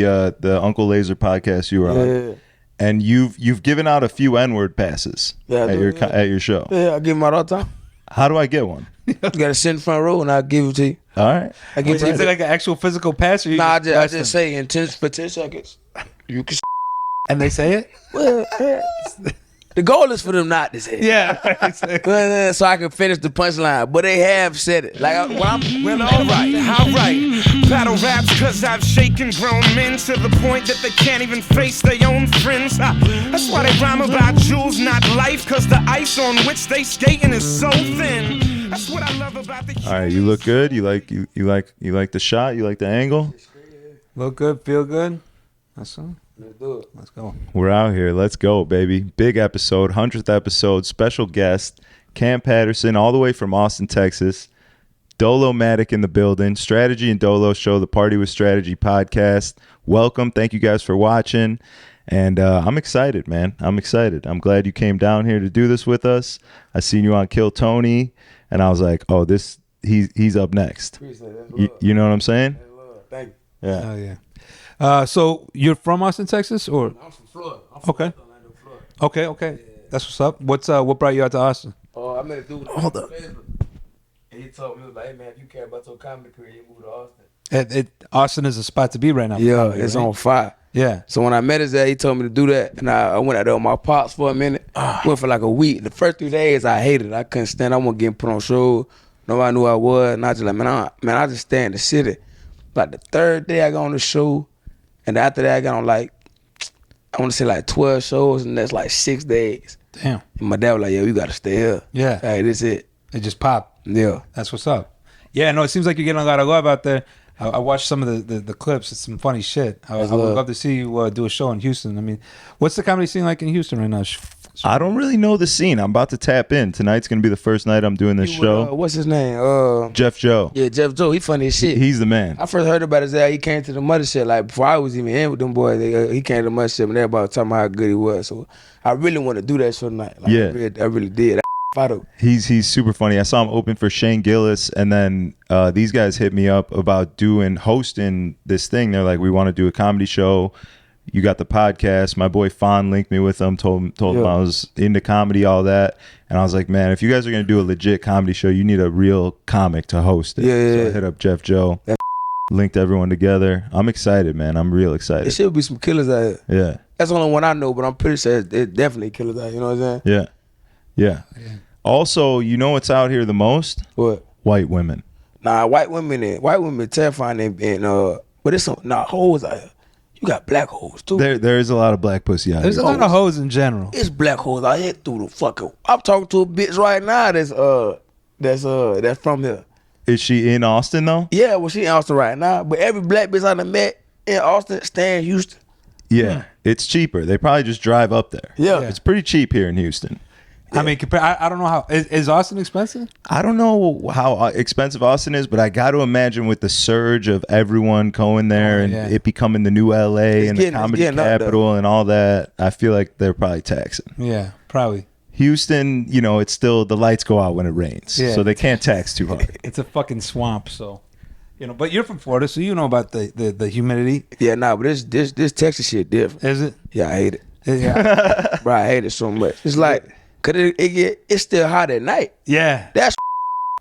the Uncle Laser podcast you were on, and you've given out a few N-word passes at your show. Yeah, I give them out all the time. How do I get one? You gotta sit in the front row and I'll give it to you. All right. I give Is it like an actual physical pass? Or you I just just say for 10 seconds. You can. and they say it? Well, the goal is for them not to say it. Yeah. So I can finish the punchline. But they have said it. Like, well, alright. Battle raps cause I've shaken grown men to the point that they can't even face their own friends. That's why they rhyme about jewels, not life, cause the ice on which they skating is so thin. That's what I love about the. All right, you look good. You like the shot. You like the angle. Look good, feel good. That's all. let's do it. Let's go. We're out here. Let's go, baby. Big episode, 100th episode. Special guest, Cam Patterson, all the way from Austin, Texas. Dolo-matic in the building. Strategy and Dolo Show, the Party with Strategy podcast. Welcome. Thank you guys for watching. And I'm excited, man. I'm excited. I'm glad you came down here to do this with us. I seen you on Kill Tony, and I was like, oh, he's up next. You know what I'm saying? Thank you. Yeah. Oh, yeah. So you're from Austin, Texas, or? I'm from Florida. Okay. Okay. Yeah. That's what's up. What brought you out to Austin? I met a dude. Hold up. And he told me, he was like, hey, man, if you care about your comedy career, you move to Austin. Austin is a spot to be right now. Yeah, comedy, it's right? on fire. Yeah. So when I met his dad, he told me to do that. And I went out there with my pops for a minute. Went for like a week. The first 3 days, I hated it. I couldn't stand it. I wasn't getting put on shows. Nobody knew who I was. And I just like, I just stay in the city. Like the third day I got on the show. And after that, I got on like, I want to say like 12 shows. And that's like 6 days. Damn. And my dad was like, yo, you got to stay here. Yeah. Hey, this it. It just popped. Yeah. That's what's up. Yeah, no, it seems like you're getting a lot of love out there. I watched some of the clips. It's some funny shit. I would love to see you do a show in Houston. I mean, what's the comedy scene like in Houston right now? I don't really know the scene. I'm about to tap in. Tonight's going to be the first night I'm doing this show. What's his name? Jeff Joe. Yeah, Jeff Joe. He funny as shit. He's the man. I first heard about his ass. He came to the mothership. Like, before I was even in with them boys, he came to the mothership and everybody was talking about how good he was. So I really want to do that show tonight. Like, yeah. I really did. He's super funny. I saw him open for Shane Gillis, and then these guys hit me up about hosting this thing. They're like, we want to do a comedy show. You got the podcast. My boy Fawn linked me with them, told him I was into comedy, all that. And I was like, man, if you guys are going to do a legit comedy show, you need a real comic to host it. So I hit up Jeff Joe, linked everyone together. I'm excited, man. I'm real excited. There should be some killers out here. Yeah. That's the only one I know, but I'm pretty sure it's definitely killers out here. You know what I'm saying? Yeah. Also, you know what's out here the most? What? White women. Nah, white women terrifying but it's hoes out here. You got black hoes too. There is a lot of black pussy out here. There's a lot of hoes in general. It's black hoes out here through the fucking. I'm talking to a bitch right now that's from here. Is she in Austin though? Yeah, well she in Austin right now. But every black bitch I done met in Austin stay in Houston. Yeah, it's cheaper. They probably just drive up there. Yeah. It's pretty cheap here in Houston. I mean, I don't know how is Austin expensive? I don't know how expensive Austin is, but I got to imagine with the surge of everyone going there and it becoming the new LA and the comedy capital and all that, I feel like they're probably taxing. Yeah, probably. Houston, it's still the lights go out when it rains, so they can't tax too hard. It's a fucking swamp, so But you're from Florida, so you know about the humidity. Yeah, but this Texas shit different. Is it? Yeah, I hate it. Yeah, bro, I hate it so much. It's like. Cause it's still hot at night. Yeah, that's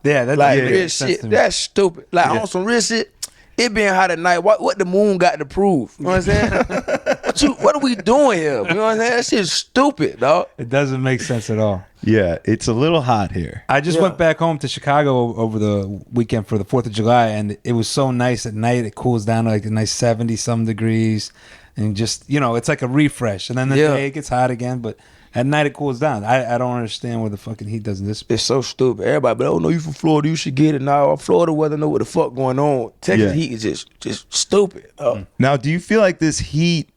like real shit. That's stupid. Like on some real shit. It being hot at night. What the moon got to prove? You know what I'm saying? what are we doing here? You know what I'm saying? That shit's stupid, dog. It doesn't make sense at all. Yeah, it's a little hot here. I just went back home to Chicago over the weekend for the 4th of July, and it was so nice at night. It cools down to like a nice 70-some degrees, and just it's like a refresh. And then the day it gets hot again, but. At night it cools down. I don't understand where the fucking heat doesn't this. It's so stupid. Everybody, but no, you from Florida, you should get it. Now Florida weather know what the fuck going on. Texas heat is just stupid. Now, do you feel like this heat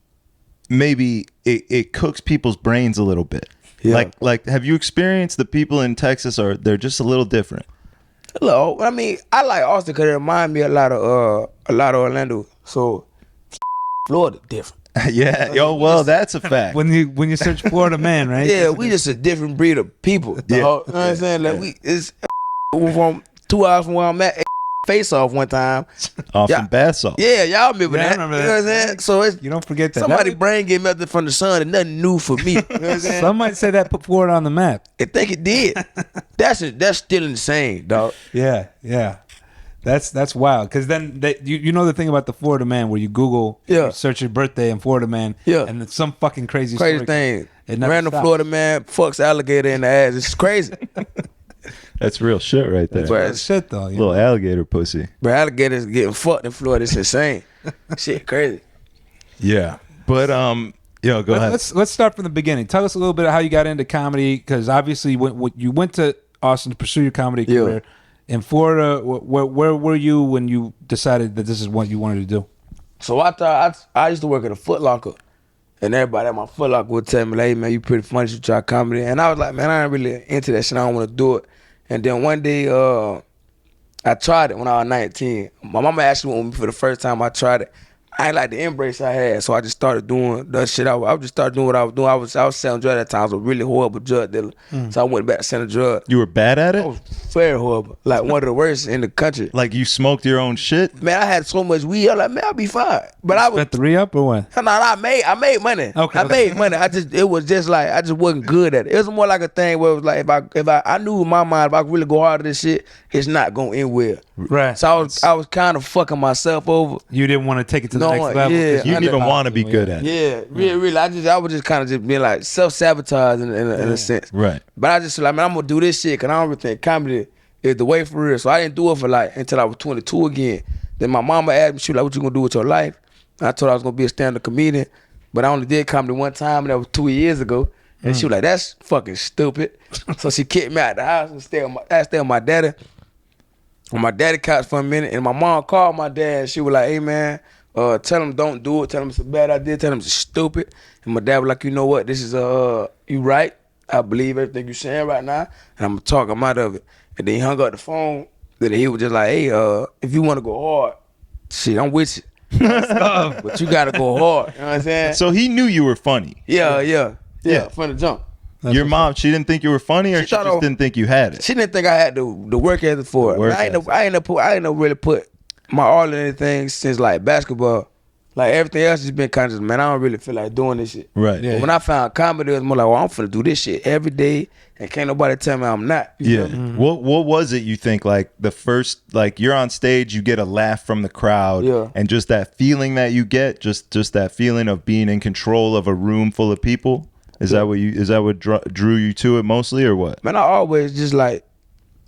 maybe it cooks people's brains a little bit? Yeah. Like have you experienced the people in Texas they're just a little different? Hello. I mean, I like Austin because it reminds me a lot of Orlando. So Florida different. Yeah, well, that's a fact. when you search Florida man, right? Yeah, we just a different breed of people. You know what I'm saying? Like it's from 2 hours from where I'm at. face off one time. Off Yeah. some bath salt. Yeah, y'all remember Yeah, I that. remember You that. know what I'm saying? So it's You don't forget that. somebody brain get melted from the sun and nothing new for me. You know what I'm saying? Some might say that put Florida on the map. I think it did. That's still insane, dog. Yeah. That's wild. Because then you know the thing about the Florida man where you Google, you search your birthday in Florida man, and it's some fucking crazy story. thing. It never Random stops. Florida man fucks alligator in the ass. It's crazy. That's real shit right there. But That's shit though. Little alligator pussy. But alligators getting fucked in Florida. It's insane. Shit, crazy. Yeah. But go ahead. Let's start from the beginning. Tell us a little bit of how you got into comedy, because obviously you went to Austin to pursue your comedy career. In Florida, where were you when you decided that this is what you wanted to do? So I used to work at a Foot Locker, and everybody at my Foot Locker would tell me, like, hey, man, you pretty funny, you should try comedy. And I was like, man, I ain't really into that shit. I don't want to do it. And then one day, I tried it when I was 19. My mama actually went with me for the first time. I tried it. I ain't like the embrace I had, so I just started doing that shit. I just started doing what I was doing. I was selling drugs at that time. I was a really horrible drug dealer, so I went back to selling drugs. You were bad at I it? was very horrible, like one of the worst in the country. Like you smoked your own shit? Man, I had so much weed. I was like, man, I'll be fine. But I was Spent the re-up or what? no, I made money. Okay. I made money. It was just like I just wasn't good at it. It was more like a thing where it was like if I knew in my mind if I could really go hard at this shit, it's not gonna end well. Right. So I was kind of fucking myself over. You didn't want to take it to the No, next level. yeah. 'cause You didn't even I- want to be good at it. Yeah, really. I was just kind of just being like self-sabotage in a sense. Right. But I just like, man, I'm gonna do this shit because I don't really think comedy is the way for real. So I didn't do it for like until I was 22 again. Then my mama asked me, she was like, what you gonna do with your life? And I told her I was gonna be a stand-up comedian. But I only did comedy one time, and that was 2 years ago. And she was like, that's fucking stupid. So she kicked me out the house and stayed with my daddy. On my daddy couch for a minute, and my mom called my dad. She was like, hey man, tell him don't do it. Tell him it's a bad idea. Tell him it's stupid. And my dad was like, you know what? This is you right. I believe everything you're saying right now, and I'm gonna talk him out of it. And then he hung up the phone. Then he was just like, hey, if you want to go hard, shit, I'm with you. But you gotta go hard. You know what I'm saying? So he knew you were funny. Yeah. From the jump. Your mom, she didn't think you were funny, or she thought just didn't think you had it? She didn't think I had the work ethic for it. Work I ain't no really put my all in anything since like basketball. Like everything else has been kind of just, man, I don't really feel like doing this shit. Right. But when I found comedy, it was more like, well, I'm finna do this shit every day, and can't nobody tell me I'm not. You Yeah. feel me? What was it you think, like the first, like you're on stage, you get a laugh from the crowd, Yeah. and just that feeling that you get, just that feeling of being in control of a room full of people? Is that what drew you to it mostly, or what? Man, I always just like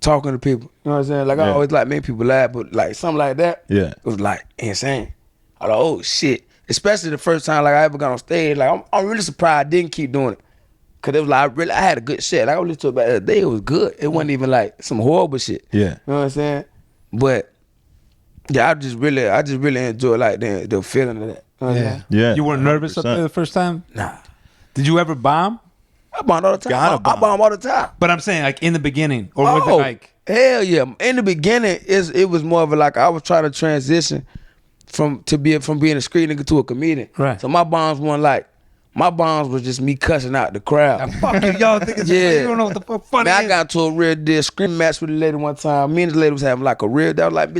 talking to people. You know what I'm saying? Like I Yeah. always like make people laugh, but like something like that, Yeah. it was like insane. I was like, oh shit. Especially the first time like I ever got on stage. Like I'm really surprised I didn't keep doing it. Cause it was like I had a good shit. Like I was listening to it back the other day, it was good. It wasn't even like some horrible shit. Yeah. You know what I'm saying? But yeah, I just really enjoy like the feeling of that. You know what I'm saying? Yeah. You weren't nervous up 100%. there the first time? Nah. Did you ever bomb? I bomb all the time. Gotta I bomb. bomb all the time. But I'm saying like in the beginning, or was it like hell yeah! In the beginning, it was more of a like I was trying to transition from being a street nigga to a comedian. Right. So my bombs weren't like my bombs was just me cussing out the crowd. fuck you, y'all think it's Yeah. you don't know what the fuck funny Man, I is. got into a real deal screaming match with a lady one time. Me and the lady was having like a real. That was like,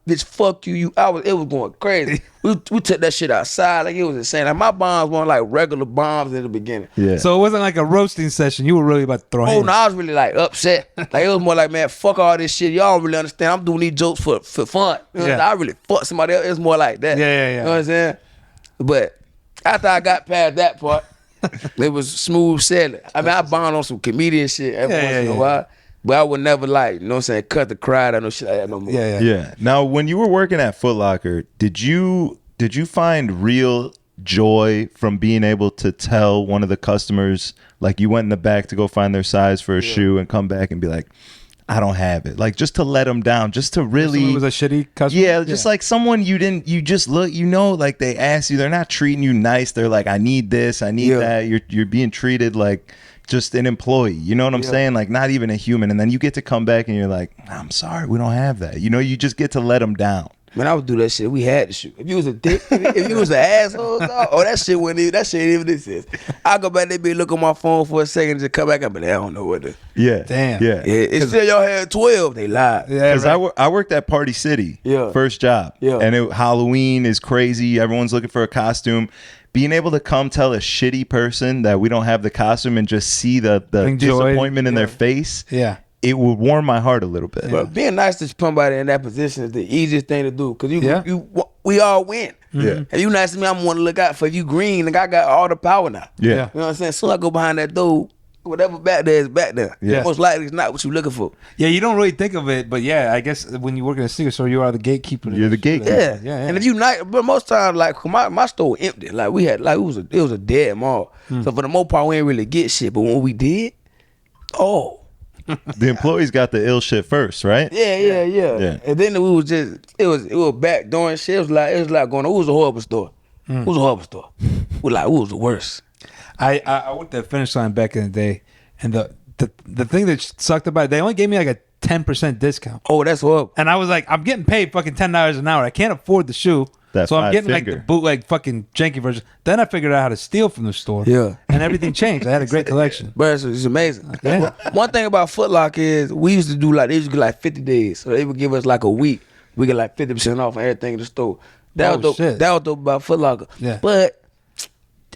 bitch, fuck you. It was going crazy. we took that shit outside. Like it was insane. Like my bombs weren't like regular bombs in the beginning. Yeah. So it wasn't like a roasting session. You were really about to throw Oh hands. no, I was really like upset. Like it was more like, man, fuck all this shit. Y'all don't really understand. I'm doing these jokes for fun. You know what I'm Yeah. saying? I really fuck somebody else. It's more like that. Yeah. You know what I'm saying? But after I got past that part, it was smooth sailing. I mean, I bombed on some comedian shit every once in a while. But I would never like, you know what I'm saying, cut the crowd out no shit like that no more. Yeah. Yeah. Now, when you were working at Foot Locker, did you find real joy from being able to tell one of the customers, like you went in the back to go find their size for a shoe and come back and be like, I don't have it. Like just to let them down, just to really. It was a shitty customer. Yeah, just like someone you just look, like they ask you, they're not treating you nice. They're like, I need this, I need that. You're being treated like just an employee. You know what I'm saying? Like not even a human. And then you get to come back and you're like, I'm sorry, we don't have that. You know, you just get to let them down. Man, I would do that shit. We had to shoot. If you was a dick, if you was an asshole, dog, that shit wouldn't even, that shit ain't even exist. I go back there, be look on my phone for a second, and just come back up, but I don't know what to. Yeah. Damn. Yeah. It's still y'all had 12. They lied. Yeah, Because I worked at Party City, first job. Yeah. And Halloween is crazy. Everyone's looking for a costume. Being able to come tell a shitty person that we don't have the costume and just see the disappointment in their face, it would warm my heart a little bit. But being nice to somebody in that position is the easiest thing to do because we all win. Yeah. If you nice to me, I'm going to look out for you green. Like I got all the power now. Yeah. You know what I'm saying? Soon I go behind that door, whatever back there is back there. Yeah. Most likely it's not what you're looking for. Yeah, you don't really think of it, but yeah, I guess when you work in a sneaker store, you are the gatekeeper. You're the gatekeeper. Yeah. And if you nice, but most times like my store empty. Like we had like it was a dead mall. So for the most part we ain't really get shit. But when we did, The employees got the ill shit first, right? Yeah. And then it was back doing shit. It was like going. It was a horrible store. It was a horrible store. It was the worst. I worked at Finish Line back in the day, and the thing that sucked about it, they only gave me like a 10% discount. Oh, that's horrible. And I was like, I'm getting paid fucking $10 an hour. I can't afford the shoe. So I'm getting like the bootleg fucking janky version. Then I figured out how to steal from the store. Yeah. And everything changed. I had a great collection. But it's amazing. Yeah. One thing about Foot Locker is we used to do like, they used to get like 50 days. So they would give us like a week. We get like 50% off on everything in the store. That was dope about Foot Locker. Yeah. But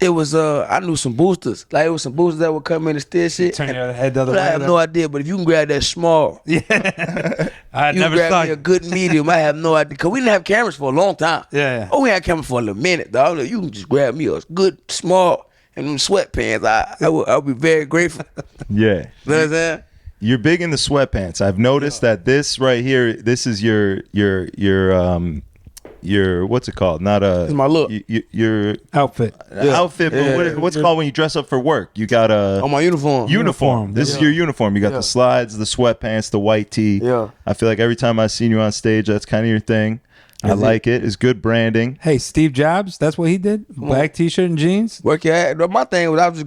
it was I knew some boosters. Like it was some boosters that would come in and steal shit. Turn your head the other way. I have no idea. But if you can grab that small, Yeah. I you never grab saw me a good medium. I have no idea because we didn't have cameras for a long time. Yeah. Oh, we had cameras for a little minute, dog. You can just grab me a good small and them sweatpants. I'll be very grateful. Yeah. You know what I'm saying? You're big in the sweatpants. I've noticed that this right here, this is your what's it called? Not a. It's my look. Your outfit. Outfit, but what's it called when you dress up for work? You got a On my uniform. uniform. This is your uniform. You got the slides, the sweatpants, the white tee. Yeah. I feel like every time I've seen you on stage, that's kind of your thing. I like it. It's good branding. Hey, Steve Jobs, that's what he did. Black t-shirt and jeans. Work your ass. My thing was I was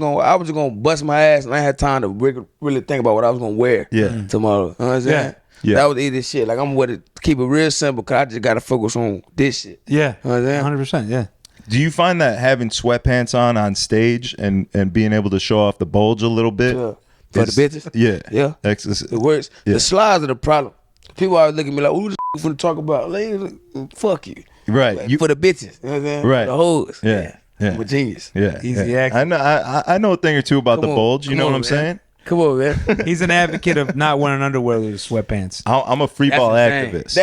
just gonna bust my ass and I had time to really think about what I was gonna wear. Tomorrow. You know what I'm saying? Yeah. That was easy shit. Like I'm with it. Keep it real simple because I just gotta focus on this shit. Yeah. You know what I'm saying? 100%. Yeah. Do you find that having sweatpants on stage and being able to show off the bulge a little bit? Yeah. For the bitches? Yeah. It works. Yeah. The slides are the problem. People always look at me like, who the you finna talk about? Like, fuck you. Right. Like, for the bitches. You know what I'm saying? Right. The hoes. Yeah. I'm a genius. Yeah. Easy access. I know a thing or two about the bulge. You know what I'm saying? Come on, man. He's an advocate of not wearing underwear with sweatpants. I'm a free ball activist.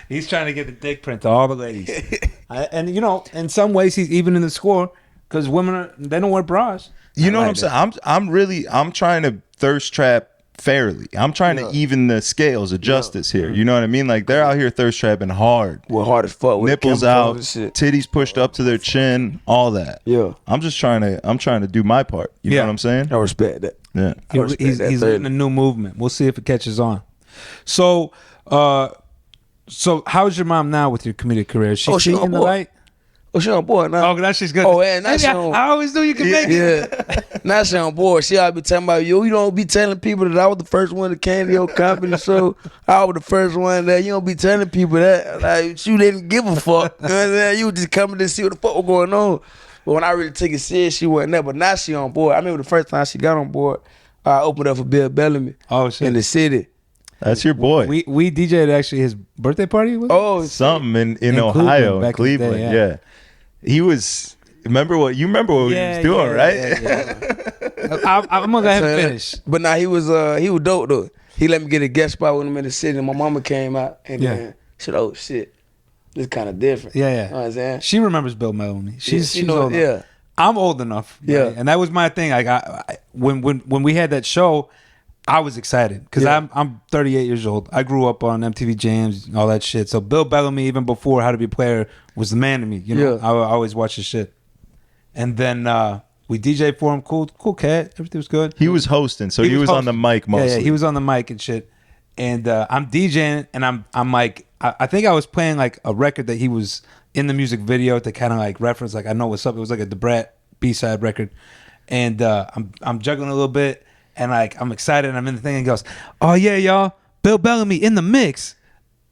He's trying to get the dick print to all the ladies. And you know, in some ways, he's even in the score because women they don't wear bras. You know what I'm saying? I'm trying to thirst trap fairly. I'm trying to even the scales of justice here. You know what I mean? Like they're out here thirst trapping hard. We're hard as fuck. With Nipples out, titties pushed up to their chin, all that. Yeah. I'm trying to do my part. You know what I'm saying? I respect that. Yeah. He's leading a new movement. We'll see if it catches on. So how's your mom now with your comedic career? Is she seeing the light? Oh, she on board now. Oh, now she's good. Oh, yeah, now she on. I always knew you could make it. Yeah. Now she on board. She ought to be talking about, you don't be telling people that I was the first one that came to your company, so I was the first one that you don't be telling people that. Like, you didn't give a fuck. You know what I'm saying? You was just coming to see what the fuck was going on. But when I really took it serious, she wasn't there. But now she on board. I remember the first time she got on board, I opened up for Bill Bellamy in the city. That's your boy. We DJ'd actually his birthday party with him? Oh, something in Ohio, in Cleveland. Yeah. He was. Remember what he was doing, right? Yeah. I'm gonna let him finish. But now he was dope though. He let me get a guest spot with him in the city, and my mama came out and then she said, "Oh shit, this kind of different." Yeah. You know what I'm saying? She remembers Bill Bellamy. She's old enough. Yeah. I'm old enough. Yeah. Right? And that was my thing. Like when we had that show, I was excited because I'm 38 years old. I grew up on MTV Jams and all that shit. So Bill Bellamy, even before How to Be a Player, was the man to me. You know, I always watch his shit. And then we DJ'd for him. Cool cat. Everything was good. He was hosting, so he was on the mic mostly. Yeah, he was on the mic and shit. And I'm DJing, and I'm like, I think I was playing like a record that he was in the music video to kind of like reference, like I know what's up. It was like a DeBrat B-side record, and I'm juggling a little bit. And like I'm excited, and I'm in the thing, and he goes, "Oh yeah, y'all, Bill Bellamy in the mix."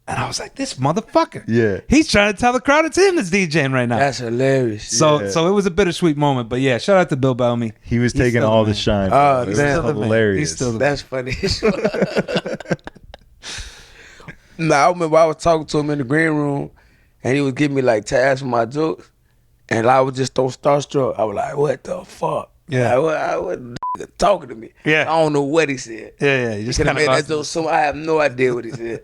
And I was like, this motherfucker. Yeah. He's trying to tell the crowd it's him that's DJing right now. That's hilarious. So it was a bittersweet moment. But yeah, shout out to Bill Bellamy. He was He's taking still all the the man. shine. Oh, It was damn. hilarious. He's still the That's funny. Nah, I remember I was talking to him in the green room, and he was giving me like tasks for my jokes, and I was just so starstruck. I was like, "What the fuck?" Yeah. Like, what the talking to me? Yeah. I don't know what he said. Yeah. You He just could have kind made of that joke. So I have no idea what he said.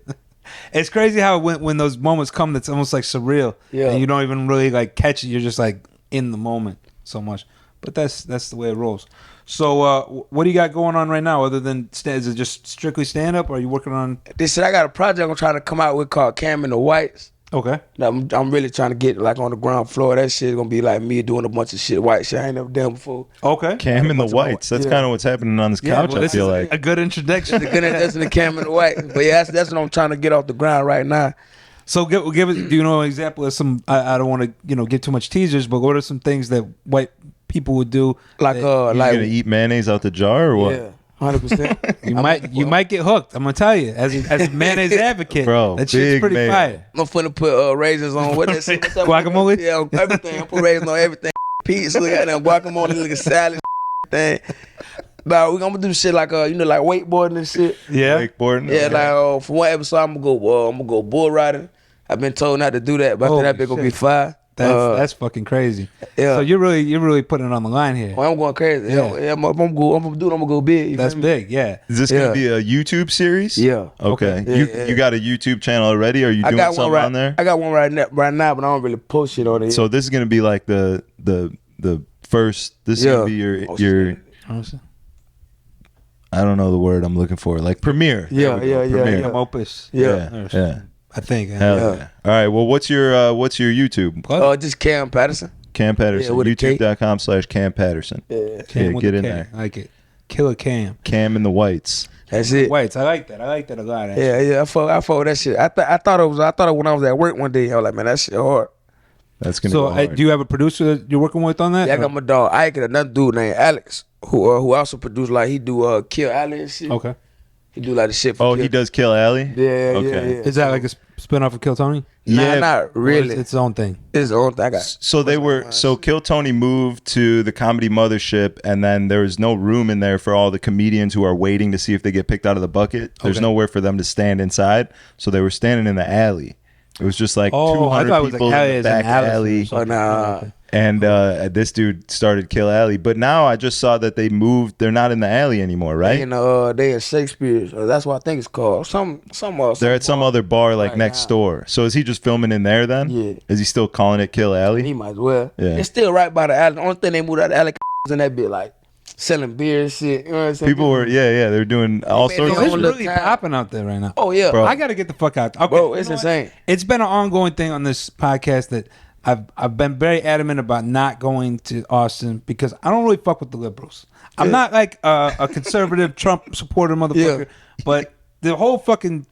It's crazy how when those moments come, that's almost like surreal. Yeah. And you don't even really like catch it. You're just like in the moment so much. But that's the way it rolls. So what do you got going on right now other than is it just strictly stand up or are you working on? This shit, I got a project I'm trying to come out with called Cameron the Whites. Okay. I'm really trying to get like on the ground floor. That shit gonna be like me doing a bunch of shit, white shit I ain't never done before. Okay. Cam and the Whites. That's Yeah. kind of what's happening on this couch, well, I this feel is like. a good introduction. That's in the Cameron the Whites. But yeah, that's what I'm trying to get off the ground right now. So give us, do you know an example of some? I don't want to give too much teasers, but what are some things that white people would do? Like You gonna like eat mayonnaise out the jar or what? yeah, 100%. You might get hooked. I'm gonna tell you, as a mayonnaise advocate, Bro, that shit's big pretty mayo. fire. I'm finna put raisins on what that shit. What's up? Guacamole? Yeah, on everything. I put raisins on everything. Pizza, look at them guacamole, look at salad, thing. But we gonna do shit like like wakeboarding and shit. Yeah. Wakeboarding? Yeah, Okay. like for one episode I'm gonna go bull riding. I've been told not to do that, but after Holy that bit gonna be shit. fire. That's fucking crazy. Yeah. So you're really putting it on the line here. Well, I'm going crazy. Yeah. Yeah, I'm gonna go big. You That's feel me? big. Yeah. Is this gonna be a YouTube series? Yeah. Okay. Yeah, you yeah. you got a YouTube channel already? Are you I doing got one something right on there? I got one right now, but I don't really post shit on it. So this is gonna be like the first. This is Yeah. gonna be your Oh, your. shit. I don't know the word I'm looking for. Like premiere. Yeah, There we go, yeah, premiere. yeah. Opus. Yeah. Yeah. I think. Hell Yeah. yeah. All right. Well, what's your YouTube? Just Cam Patterson. Cam Patterson. Yeah, with a K. YouTube.com/Cam Patterson. Yeah, Cam with get the in K. there. I like it. Killer Cam. Cam and the Whites. that's it. Whites. I like that. I like that a lot. Actually. Yeah, I fought with that shit. I thought it when I was at work one day. I was like, man, that shit hard. That's gonna So go hard. do you have a producer that you're working with on that? Yeah, I got my dog Ike and another dude named Alex, who also produced like he do Kill Alley and shit. Okay. He do like the shit for Oh, Kill. he does Kill Alley? Yeah, Okay. yeah. Is that like a spinoff of Kill Tony? Nah, Yeah. not Or really. It's its own thing. It's the only thing I got. So they were Kill Tony moved to the Comedy Mothership, and then there was no room in there for all the comedians who are waiting to see if they get picked out of the bucket. There's Okay. nowhere for them to stand inside, so they were standing in the alley. It was just like Oh, I 200 thought it was like people alley in as the in back Alice or alley, something. Nah. and this dude started Kill Alley. But now I just saw that they moved. They're not in the alley anymore, right? They at Shakespeare's. That's what I think it's called. Some They're at some other bar like Right next now. door. So is he just filming in there then? Yeah. Is he still calling it Kill Alley? He might as well. Yeah. It's still right by the alley. The only thing they moved out of the alley was in that bit like selling beer and shit. You know what I'm saying? People were they're doing all man, sorts they of It's on shit. the really time. popping out there right now. Oh yeah, Bro. I got to get the fuck out. Okay, Bro, it's you know what? insane. It's been an ongoing thing on this podcast that I've been very adamant about not going to Austin because I don't really fuck with the liberals. I'm not like a conservative Trump supporter motherfucker, but the whole fucking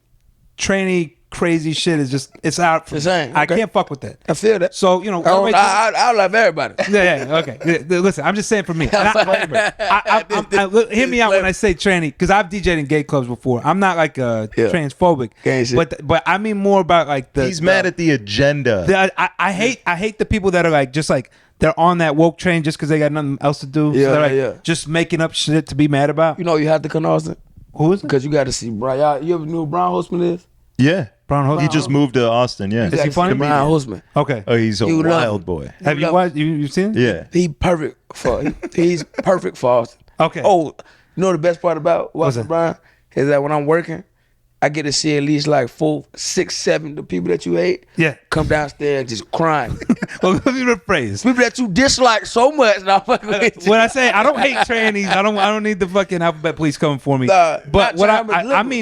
tranny crazy shit is just it's out. For me. Insane, I okay. can't fuck with that. I feel that. So I love everybody. yeah, okay. Yeah, listen, I'm just saying for me. And hear me out when I say tranny, because I've DJed in gay clubs before. I'm not like transphobic, Gang shit. but I mean more about like the. He's mad at the agenda. I hate the people that are like just like they're on that woke train just because they got nothing else to do. Yeah, so they're like yeah. just making up shit to be mad about. You know you have to come to Austin Who is it? because you got to see Brian. You ever knew who Brian Holtzman is? Yeah. Brown Hood. He just moved to Austin, yeah. Is he funny? Brian Holtzman. Okay. Oh, he's a You love wild him. boy. Have you love- watched? You seen it? Yeah. He perfect for. He's perfect for Austin. Okay. Oh, you know the best part about What's watching that? Brian is that when I'm working, I get to see at least like 4, 6, 7 the people that you hate. Yeah. Come downstairs just crying. Well, let me rephrase. People that you dislike so much. Now fucking with you. When I say I don't hate trannies, I don't need the fucking alphabet police coming for me. Nah, but not what trying,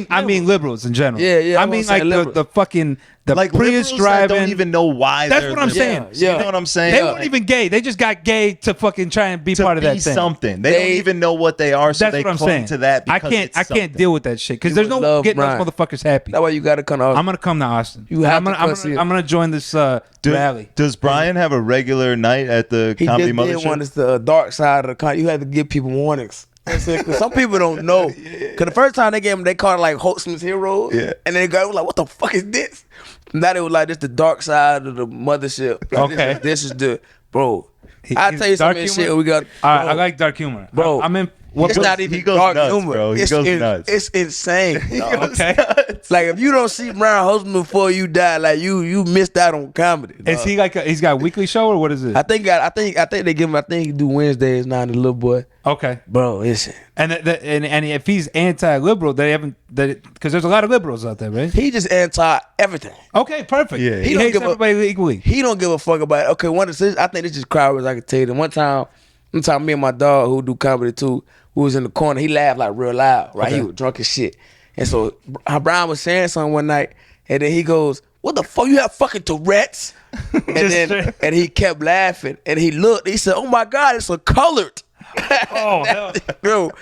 but I mean liberals in general. Yeah, yeah, I I'm mean gonna say like liberals. the fucking the Like Prius liberals that driving. don't even know why That's they're what I'm liberals. saying. Yeah. You know what I'm saying? They Like, weren't even gay. They just got gay to fucking try and be to part of that be thing. something. They don't They- even know what they are, so That's they what I'm cling saying. to that I because can't it's something. deal with that shit because You there's would no love getting Brian. those motherfuckers happy. That's why you got to come to Austin. I'm gonna come to Austin. You have I'm to gonna, come I'm see gonna, it. I'm gonna join this rally. Does Brian have a regular night at the He Comedy just did Mothership? one. It's the dark side of the con. You had to give people warnings Cause some people don't know. Cause the first time they gave him, they called it like Holtzman's Heroes. Yeah. And then the guy was like, "What the fuck is this?" Now they was like, "This the dark side of the mothership." Like, Okay. This is the bro. I'll tell you some of this shit we got. All right, I like dark humor, Bro. I'm in. It's not even he goes dark nuts, humor. bro. He It's goes nuts. It's insane. dog. Okay. Like if you don't see Brian Holtzman before you die, like you missed out on comedy. Is dog. he like he's got a weekly show or what is it? I think they give him. I think he do Wednesdays now. The little boy, Okay. bro. Listen, And and if he's anti-liberal, they haven't because there's a lot of liberals out there, right? he just anti everything. Okay, perfect. Yeah. he He don't hates give a- everybody equally. He don't give a fuck about it. Okay, I think this just crowd was I could tell you. One time me and my dog who do comedy too, who was in the corner, he laughed like real loud, right? Okay. He was drunk as shit. And so Brian was saying something one night, and then he goes, "What the fuck? You have fucking Tourette's?" And he kept laughing, and he looked. He said, "Oh my God, it's a colored." Oh, hell. Bro,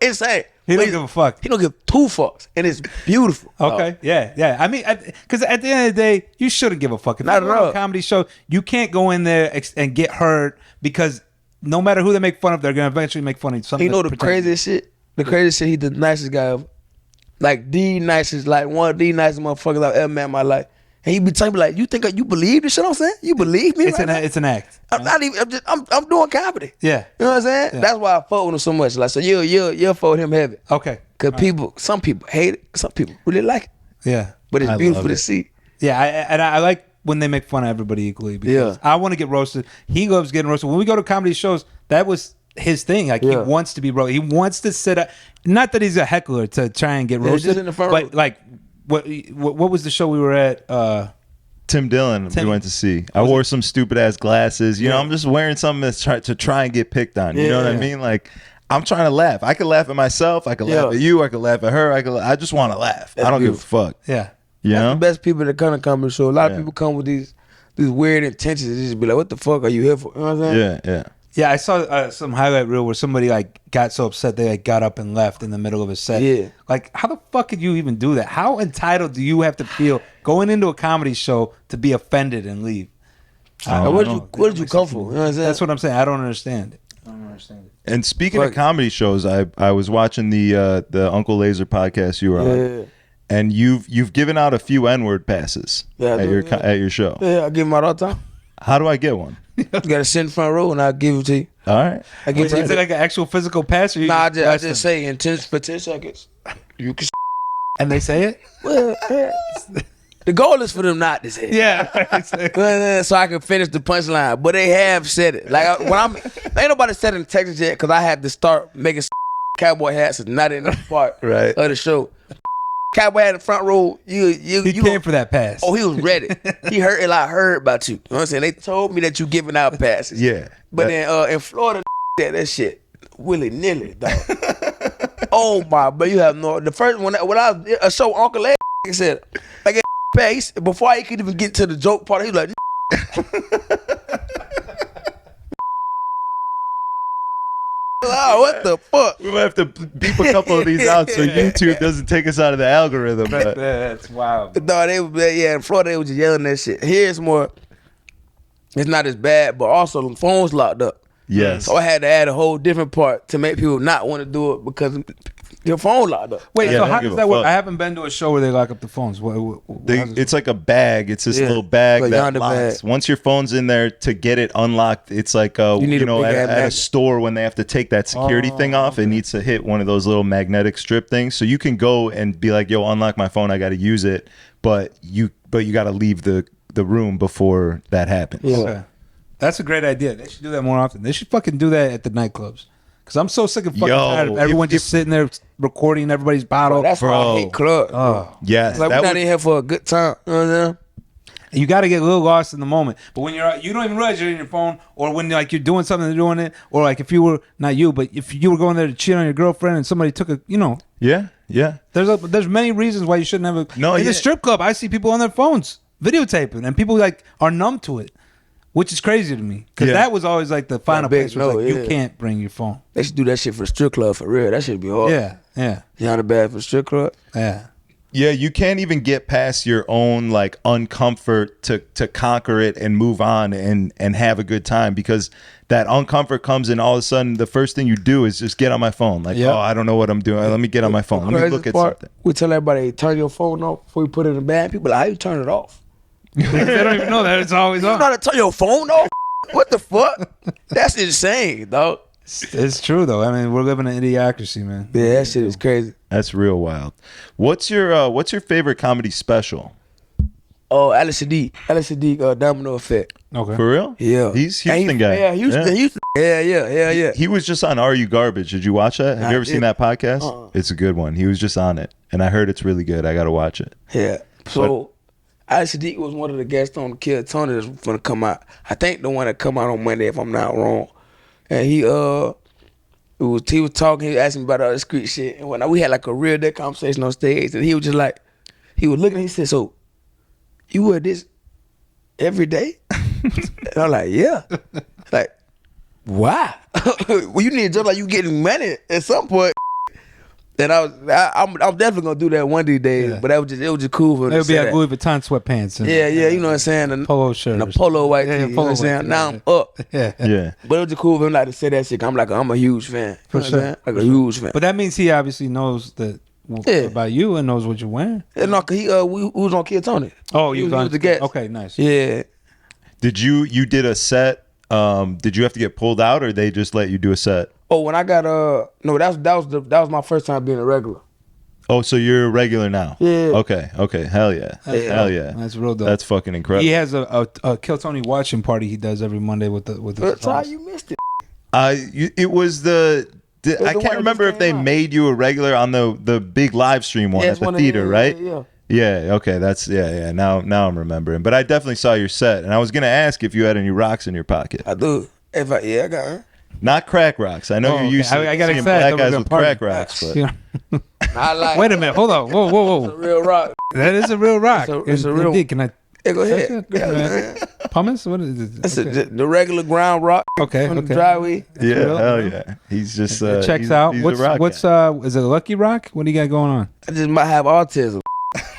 insane. He But don't give a fuck. He don't give two fucks, and it's beautiful. Okay, yeah. I mean, because at the end of the day, you shouldn't give a fuck. If Not you at go to all. a comedy show, you can't go in there and get hurt because no matter who they make fun of, they're gonna eventually make fun of something. You know the that's pretending. craziest shit? The craziest shit, he the nicest guy ever. Like the nicest, like one of the nicest motherfuckers I've ever met in my life. And he be telling me like, "You think you believe this shit I'm saying? You believe me?" It's right now?" it's an act. I'm not even. I'm doing comedy. Yeah. You know what I'm saying? Yeah. That's why I fuck with him so much. Like, so you'll fuck with him heavy. Okay. Cause some people hate it, some people really like it. Yeah. But it's I beautiful love to it. see. Yeah, I like when they make fun of everybody equally because Yeah. I want to get roasted. He loves getting roasted. When we go to comedy shows, that was his thing. Like he Yeah. wants to be roasted. He wants to sit up. Not that he's a heckler to try and get Yeah, roasted, just in the front row. but like what was the show we were at? Tim Dillon, we went to see. I wore some stupid ass glasses. You know, I'm just wearing something that's to try and get picked on. You know what I Yeah. mean? Like, I'm trying to laugh. I could laugh at myself. I could laugh at you. I could laugh at her. I just want to laugh. I don't give a fuck. Yeah. You That's know? the best people that come to comedy show. A lot of Yeah. people come with these weird intentions. They just be like, "What the fuck are you here for?" You know what I'm saying? Yeah, yeah. Yeah, I saw some highlight reel where somebody like got so upset they like got up and left in the middle of a set. Yeah. Like, how the fuck could you even do that? How entitled do you have to feel going into a comedy show to be offended and leave? I Where don't did you come from? You know what I'm saying? That's what I'm saying. I don't understand it. I don't understand it. And speaking Fuck. of comedy shows, I was watching the Uncle Laser podcast you were on, Yeah. and you've given out a few N-word passes Yeah, I at do, at your show. Yeah, I give them out all the time. How do I get one? You gotta sit in the front row and I'll give it to you. All right. I give Is it to it you. like an actual physical pass? Or you Nah, I blast just them? say in 10 seconds. You can. And they say it? Well, yeah. The goal is for them not to say it. Yeah. So I can finish the punchline, but they have said it. Like ain't nobody said it in Texas yet because I had to start making cowboy hats and not in the part Right. of the show. Cowboy hat in the front row. You He you came for that pass. Oh, he was ready. He heard it. I heard about you. You know what I'm saying? They told me that you giving out passes. Yeah. But then in Florida, that shit willy nilly, dog. Oh my, but you have no. The first when I was a show, Uncle Ed said, like pace before I could even get to the joke part, he was like, oh, what the fuck? We might have to beep a couple of these out so YouTube doesn't take us out of the algorithm. But That's wild. No, in Florida they was just yelling that shit. Here it's more. It's not as bad, but also the phones locked up. yes. So I had to add a whole different part to make people not want to do it because your phone locked up. Wait, Yeah, so I how don't give does a that work? fuck. I haven't been to a show where they lock up the phones. It's like a bag. It's this Yeah. little bag Like that yonder locks. bag. Once your phone's in there, to get it unlocked, it's like need a big at ass a magnet. store when they have to take that security thing off, it needs to hit one of those little magnetic strip things. So you can go and be like, "Yo, unlock my phone. I got to use it," but you got to leave the room before that happens. Yeah. Okay. That's a great idea. They should do that more often. They should fucking do that at the nightclubs. Because I'm so sick of fucking Yo, tired of everyone just sitting there recording everybody's bottle. That's why I hate clubs. Yes, Like we're that not would- in here for a good time. You know what I'm saying? You got to get a little lost in the moment. But when you don't even realize you're in your phone, or when like you're doing something, they're doing it, or like if you were not you, but if you were going there to cheat on your girlfriend and somebody took a, yeah. there's many reasons why you shouldn't have a. No, in yeah. the strip club, I see people on their phones videotaping, and people like are numb to it, which is crazy to me because Yeah. that was always like the final big place where no, like, yeah. you can't bring your phone. They should do that shit for the strip club for real. That should be hard. Yeah. You know the bad for the strip club? Yeah. Yeah, you can't even get past your own like uncomfort to conquer it and move on and have a good time, because that uncomfort comes and all of a sudden the first thing you do is just get on my phone. Like, oh, I don't know what I'm doing. Let me get on my phone. Let me look at something. We tell everybody, turn your phone off before you put it in the bag. People like, how you turn it off? They don't even know that it's always You on. know how to turn your phone off? What the fuck? That's insane, dog. It's true though. I mean, we're living in idiocracy, man. Yeah, that shit is crazy. That's real wild. What's your favorite comedy special? Oh, Alice Sadiq, Domino Effect. Okay. For real? Yeah. He's Houston guy. Yeah, Houston. Yeah. He was just on Are You Garbage? Did you watch that? Have you ever seen that podcast? It's a good one. He was just on it, and I heard it's really good. I got to watch it. Yeah. So, Alice Sadiq was one of the guests on Kill Tony that's gonna come out. I think the one that come out on Monday, if I'm not wrong. And he was talking. He asked me about all the street shit, and when we had like a real dead conversation on stage, and he was just like, he was looking. He said, "So, you wear this every day?" And I'm like, "Yeah." Like, why? Well, you need to just like you getting money at some point. And I'm definitely gonna do that one of these days. Yeah. But it was just cool for him. It would be like that. Louis Vuitton sweatpants. And, Yeah, you know what I'm saying? And polo shirt. and a polo white tee. Yeah, You know what I'm saying? tee, Now yeah. I'm up. Yeah. Yeah. But it was just cool for him like to say that shit. I'm a huge fan. You know what I'm saying? Like a huge fan. But that means he obviously knows that about you and knows what you're wearing. And no, 'cause we was on Kid Tony. Oh, he you was the guest. Okay, nice. Yeah. Did you did a set? Did you have to get pulled out, or they just let you do a set? Oh, when I got no, that was my first time being a regular. Oh, so you're a regular now? Yeah. Okay. Hell yeah. Hell yeah. That's real dope. That's fucking incredible. He has a Kill Tony watching party he does every Monday with the That's how you missed it. It was the I one can't that remember just if they came out. made you a regular on the big live stream one Yeah, at it's the one of theater, right? Yeah. Yeah, okay, that's yeah. Now I'm remembering. But I definitely saw your set, and I was gonna ask if you had any rocks in your pocket. I do. I got her. Not crack rocks. I know Oh, you're used okay. to I got seeing excited. I black thought we guys were with gonna crack party. rocks, but Yeah. I like. Wait a minute. Hold on. Whoa. It's a real rock. That is a real rock. It's a real- Indeed. Can I? Yeah, go ahead. Yeah. Pumice? What is it? That's Okay. the regular ground rock. Okay, From okay. the driveway. yeah, real? hell yeah. He's just It checks he's, out. he's What's a rock guy. is it a Lucky Rock? What do you got going on? I just might have autism.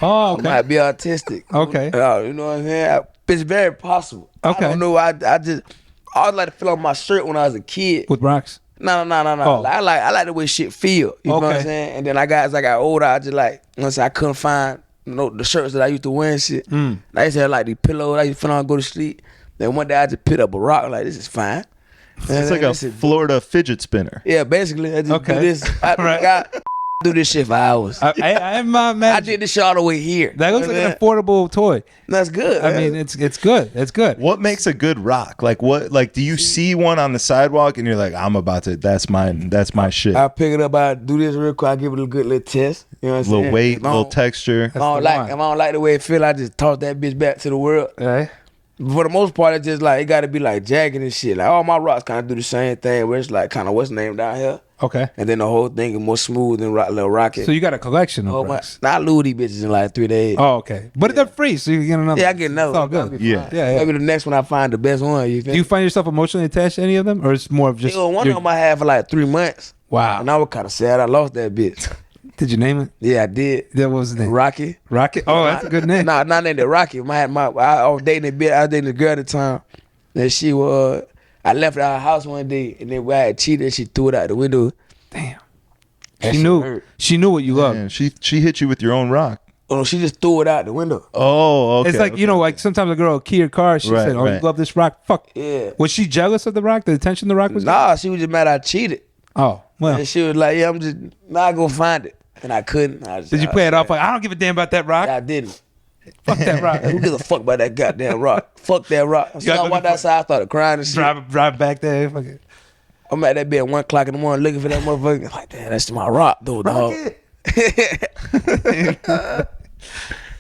Oh, I okay. might be autistic. Okay. You know what I'm saying? It's very possible. Okay. I don't know. I always like to feel on my shirt when I was a kid. With rocks? No. Oh. I like the way shit feel. You know what I'm Okay. saying? And then as I got older, I just like, you know what I'm saying, I couldn't find the shirts that I used to wear and shit. Mm. I used to have like these pillows I used to put on and go to sleep. Then one day I just picked up a rock, like, this is fine. It's like a Florida fidget spinner. Yeah, basically, I just Okay. do this. I do this shit for hours. I'm not mad. I did this shit all the way here. That looks like an affordable toy. That's good. I mean, it's good. It's good. What makes a good rock? Like what? Like, do you see one on the sidewalk and you're like, I'm about to. That's mine. That's my shit. I pick it up. I do this real quick. I give it a good little test. You know what I'm saying? Little weight, If I little don't- texture. If I don't like the way it feel, I just toss that bitch back to the world. Right? For the most part, it's just like it got to be like jagged and shit. Like all my rocks kind of do the same thing, where it's like kind of what's named down here, Okay. and then the whole thing is more smooth and little rocket. So you got a collection of oh my! rocks. Now I lose these bitches in like 3 days. Oh, okay. But they're free, so you can get another. Yeah, I get another. It's all good. I'll be Yeah. fine. Yeah, yeah. Maybe the next one I find the best one. You feel Do you find yourself emotionally attached to any of them, or it's more of just? one of them I had for like 3 months. Wow. And I was kind of sad I lost that bitch. Did you name it? Yeah, I did. That was the name. Rocky. Rocket. Oh, that's a good name. Nah, not named it Rocky. I was dating a bitch. I was dating a girl at the time. And she was. I left at her house one day, and then I had cheated. And she threw it out the window. Damn. That She shit knew. hurt. She knew what you loved. Man, she hit you with your own rock. Oh, no, she just threw it out the window. Oh, okay. It's like, okay. you know, like sometimes a girl will key her car. She Right, said, "Oh, right. you love this rock." Fuck. Yeah. Was she jealous of the rock? The attention the rock was? Nah, she was just mad I cheated. Oh, well. And she was like, yeah, I'm just not going to find it. And I couldn't. Did you play it off like, I don't give a damn about that rock? I didn't. Fuck that rock. Who gives a fuck about that goddamn rock? Fuck that rock. So gotta I go walked get- outside, I started crying and shit. Drive back there. Fuck it. I'm at that bed at 1 o'clock in the morning looking for that motherfucker. Like, damn, that's my rock, though, dog.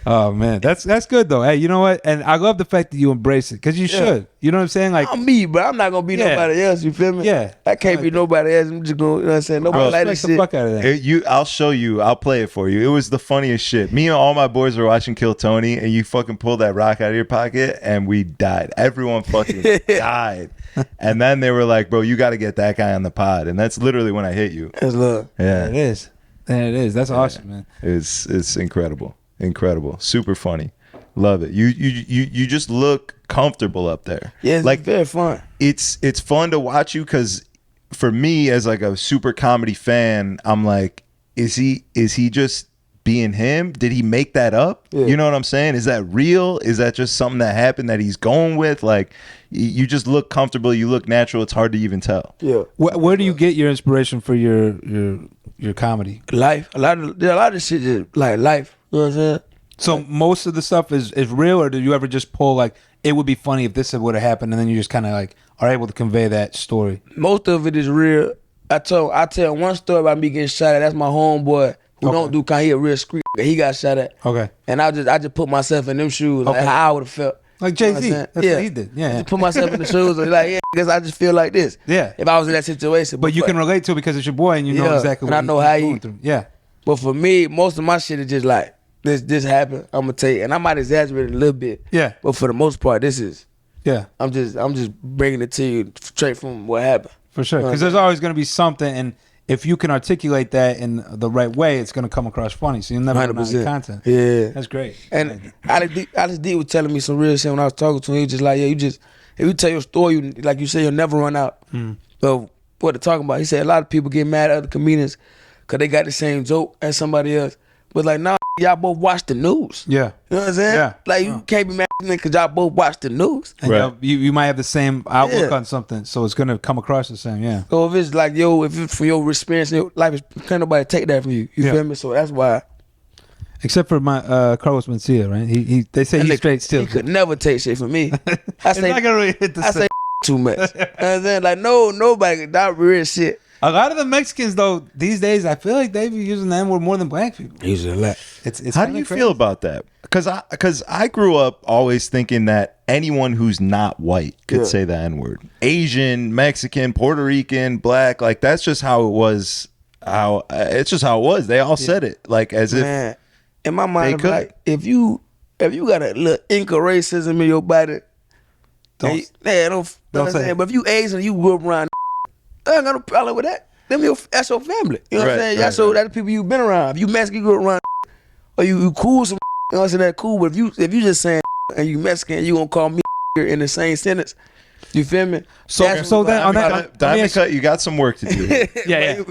Oh man, that's good though. Hey, you know what? And I love the fact that you embrace it because you should. You know what I'm saying? Like, I'm me, but I'm not gonna be Yeah. nobody else. You feel me? Yeah. I can't be nobody else. I'm just gonna, you know what I'm saying? Nobody I like respect this the shit. fuck out of that. I'll show you. I'll play it for you. It was the funniest shit. Me and all my boys were watching Kill Tony, and you fucking pulled that rock out of your pocket, and we died. Everyone fucking died. And then they were like, "Bro, you got to get that guy on the pod." And that's literally when I hit you. That's love. Yeah. It is. And it is. That's awesome, man. It's incredible. Super funny. Love it. You just look comfortable up there. Yeah, it's like very fun. It's fun to watch you because for me as like a super comedy fan, I'm like, is he just being him? Did he make that up? Yeah. You know what I'm saying? Is that real? Is that just something that happened that he's going with? Like, you just look comfortable. You look natural. It's hard to even tell. Yeah. Where do you get your inspiration for your comedy? Life. A lot of shit just like life. You know what I'm saying? So most of the stuff is real, or do you ever just pull like, it would be funny if this would have happened, and then you just kind of like are able to convey that story? Most of it is real. I tell one story about me getting shot at. That's my homeboy who don't do kind. He a real street. He got shot at. Okay. And I just put myself in them shoes. Like how I would have felt. Like Jay-Z. You know what I'm That's saying? what he did. Yeah. Just put myself in the shoes. And like, because I just feel like this. Yeah. If I was in that situation. But you can relate to it because it's your boy, and you know exactly and what I know he's how going through. Yeah. But for me, most of my shit is just like, this happened. I'm gonna tell you, and I might exaggerate it a little bit. Yeah. But for the most part, this is. Yeah. I'm just bringing it to you straight from what happened. For sure. Because there's always going to be something, and if you can articulate that in the right way, it's going to come across funny. So you'll never run out of content. Yeah. That's great. And Alex D was telling me some real shit when I was talking to him. He was just like, yeah, if you tell your story, like you say, you'll never run out of what they're talking about. He said a lot of people get mad at other comedians because they got the same joke as somebody else. But like, nah, y'all both watch the news. Yeah. You know what I'm saying? Yeah. Like, you can't be mad at me because y'all both watch the news. And Right. you might have the same outlook on something, so it's going to come across the same, yeah. So if it's like, if it's from your experience in your life, can't nobody take that from you. You feel me? So that's why. Except for my Carlos Mencia, right? They say he's straight still. He could never take shit from me. I It's not gonna really hit the I same. say too much. You know what I'm saying? Like, nobody, that real shit. A lot of the Mexicans, though, these days, I feel like they be using the N-word more than black people. Usually a lot. It's How do you feel about that? Because I grew up always thinking that anyone who's not white could say the N-word. Asian, Mexican, Puerto Rican, black, like that's just how it was. It's just how it was. They all said it like as Man, in my mind, I'm could. like, if you got a little ink of racism in your body, don't say it. But if you Asian, you grew up around, I ain't got no problem with that. That's your family. You know what I'm saying? That's the people you've been around. If you Mexican, you grew up around, or you cool some, you know what I'm saying? That's cool. But if you just saying and you Mexican, you gonna call me in the same sentence. You feel me? So then on that, Diamond Cut, you got some work to do. yeah.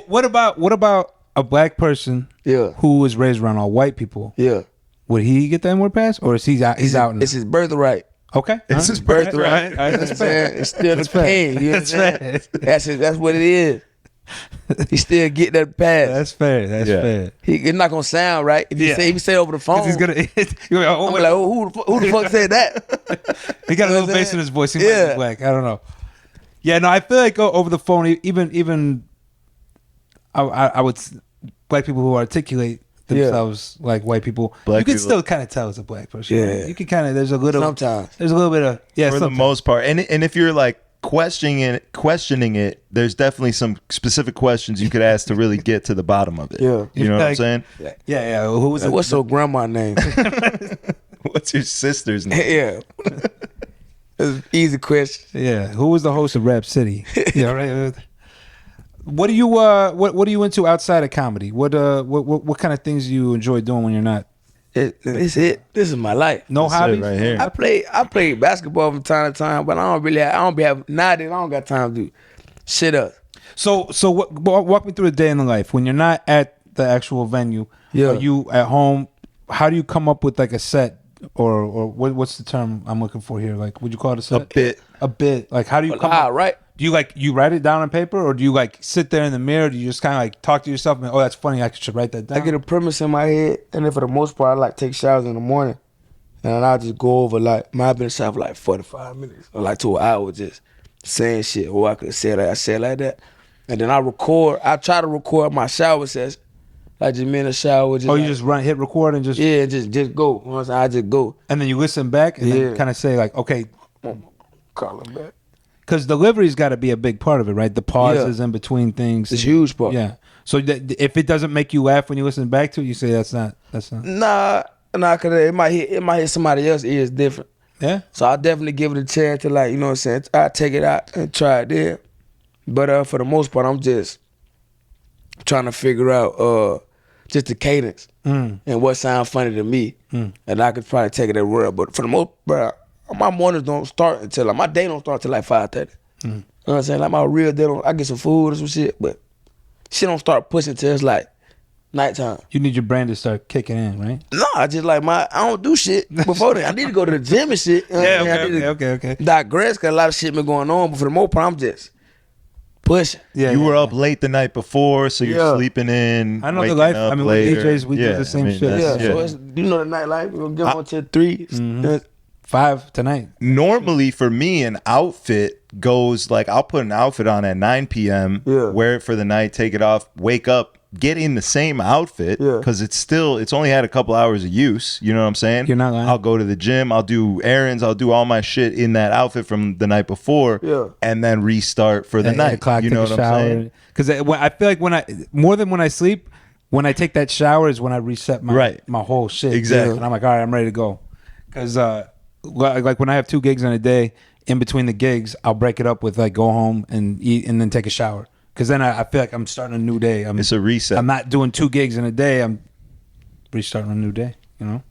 What about a black person who was raised around all white people? Yeah. Would he get the N-word pass, or is he's out? He's out. It's his birthright. Okay. It's his birthright. That's fair. It's still the pain. You know what I'm saying? That's what it is. He still get that pass. That's fair. That's fair. It's not gonna sound right if you say it over the phone. He's gonna. I'm like, who the fuck said that? He got a little bass in his voice. He might be black. I don't know. Yeah, no, I feel like over the phone, even I would black people who articulate themselves like white people. You can still kind of tell it's a black person. Yeah, right? You can kind of. There's a little bit of for the most part, and if you're like questioning it, there's definitely some specific questions you could ask to really get to the bottom of it. Yeah. You know what I'm saying? Yeah. Who was it? What's your grandma's name? What's your sister's name? Yeah. That's an easy question. Yeah. Who was the host of Rap City? Yeah, right. What do you what are you into outside of comedy? What kind of things do you enjoy doing when you're not? This is my life. No hobbies right here. I play basketball from time to time, but nowadays I don't got time to do shit up. So walk me through a day in the life when you're not at the actual venue. Yeah. Are you at home? How do you come up with like a set or what's the term I'm looking for here? Like, would you call it a set? A bit. Like, how do you come up? Right. Do you write it down on paper, or do you like sit there in the mirror? Do you just kind of like talk to yourself and oh, that's funny, I should write that down? I get a premise in my head, and then for the most part, I like take showers in the morning, and then I'll just go over like I've been in the shower for like 45 minutes or like to an hour just saying shit. Oh, I could have said that. I said like that, and then I record. I try to record my shower session, like just me in the shower. Just hit record and just just go. You know what I'm saying? I just go, and then you listen back and then kind of say like, okay, call him back. Because delivery's got to be a big part of it, right? The pauses in between things. It's a huge part. Yeah. So if it doesn't make you laugh when you listen back to it, you say that's not. Nah, cause it might hit somebody else's ears different. Yeah. So I definitely give it a chance to like, you know what I'm saying? I take it out and try it there. But for the most part, I'm just trying to figure out just the cadence and what sounds funny to me, and I could probably take it everywhere. But for the most, bro, my mornings don't start until like, my day don't start till like 5:30. You know what I'm saying? Like my real day, I get some food or some shit, but shit don't start pushing till it's like nighttime. You need your brain to start kicking in, right? No, I just like I don't do shit before then. I need to go to the gym and shit. Okay. Digress, cause a lot of shit been going on, but for the most part, I'm just pushing. Yeah, You were up late the night before, so you're sleeping in. I know the waking life. up I mean, later. with DJs, we do the same shit. Yeah, that's- so it's, you know the nightlife. We'll get on till 3. 5 tonight. Normally for me, an outfit goes like I'll put an outfit on at 9 p.m. Wear it for the night, take it off, wake up, get in the same outfit because it's only had a couple hours of use. You know what I'm saying? You're not lying. I'll go to the gym, I'll do errands, I'll do all my shit in that outfit from the night before, and then restart for the night. O'clock, you know what I'm saying? Because I feel like more than when I sleep, when I take that shower is when I reset my whole shit. Exactly. And I'm like, all right, I'm ready to go. Because like when I have 2 gigs in a day, in between the gigs, I'll break it up with like go home and eat and then take a shower. Because then I feel like I'm starting a new day. It's a reset. I'm not doing 2 gigs in a day. I'm restarting a new day, you know?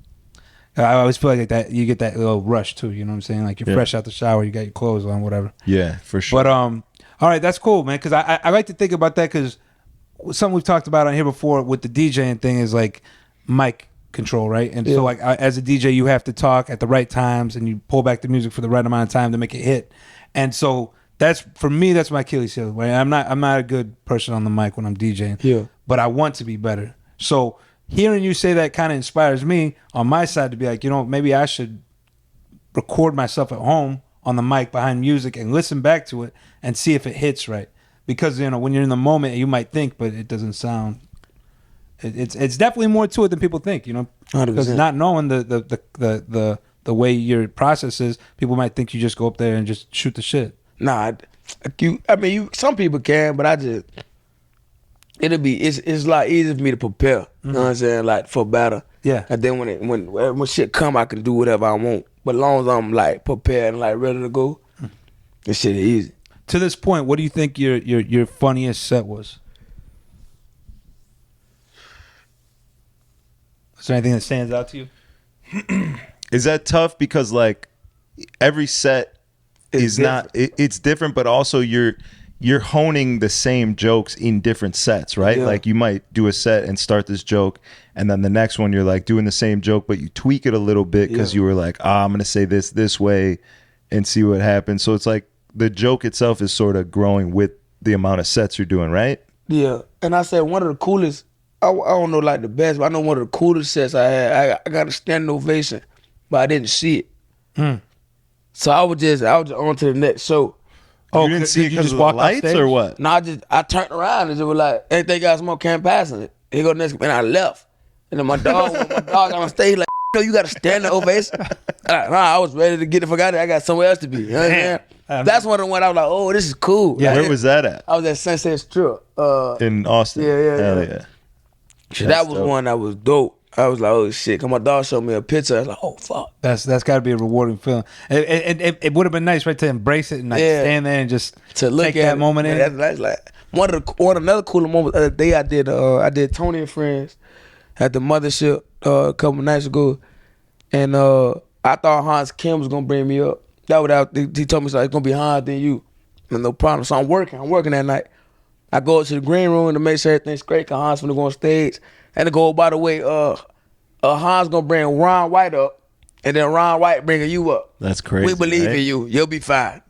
I always feel like that you get that little rush too, you know what I'm saying? Like you're fresh out the shower, you got your clothes on, whatever. Yeah, for sure. But all right, that's cool, man. Because I like to think about that because something we've talked about on here before with the DJing thing is like mic control, right? And so like as a DJ, you have to talk at the right times and you pull back the music for the right amount of time to make it hit. And so that's for me, that's my Achilles heel. Right? I'm not a good person on the mic when I'm DJing. Yeah. But I want to be better. So hearing you say that kind of inspires me on my side to be like, you know, maybe I should record myself at home on the mic behind music and listen back to it and see if it hits right. Because, you know, when you're in the moment, you might think, but it doesn't sound. It's definitely more to it than people think, you know. 100%. Because not knowing the way your process is, people might think you just go up there and just shoot the shit. Nah, some people can, but it's a lot easier for me to prepare. You know what I'm saying? Like for better. Yeah. And then when shit come, I can do whatever I want. But as long as I'm like prepared and like ready to go, this shit is easy. To this point, what do you think your funniest set was? Is there anything that stands out to you? Is that tough because like every set is not it's different, but also you're honing the same jokes in different sets, right? Yeah. Like you might do a set and start this joke, and then the next one you're like doing the same joke, but you tweak it a little bit because you were like, I'm gonna say this way and see what happens. So it's like the joke itself is sort of growing with the amount of sets you're doing, right? Yeah. And I said one of the coolest, I don't know like the best, but I know one of the coolest sets I had. I got a standing ovation, but I didn't see it. So I was just on to the next show. Oh, you didn't see it because of the lights or what? No, I turned around and it was like, anything got smoke, can't pass it. He go next, and I left. And then my dog on stage like, you got a standing ovation. I was ready to get the fuck out of there. I got somewhere else to be. You know what I'm saying? That's one of the ones I was like, oh, this is cool. Yeah, like, where was that at? I was at Sunset Strip. In Austin. Yeah. Hell yeah. That was dope. One that was dope. I was like, oh shit. Cause my dog showed me a picture. I was like, oh fuck. That's got to be a rewarding feeling. It would have been nice, right, to embrace it and like stand there and just to look take at that moment in. That's like another cooler moment. The other day I did Tony and Friends at the mothership a couple nights ago, and I thought Hans Kim was gonna bring me up. He told me so it's gonna be Hans then you, and no problem. So I'm working that night. I go to the green room to make sure everything's great. Cause Hans gonna go on stage. And to go, by the way, Hans gonna bring Ron White up, and then Ron White bringing you up. That's crazy. We believe right? in you. You'll be fine.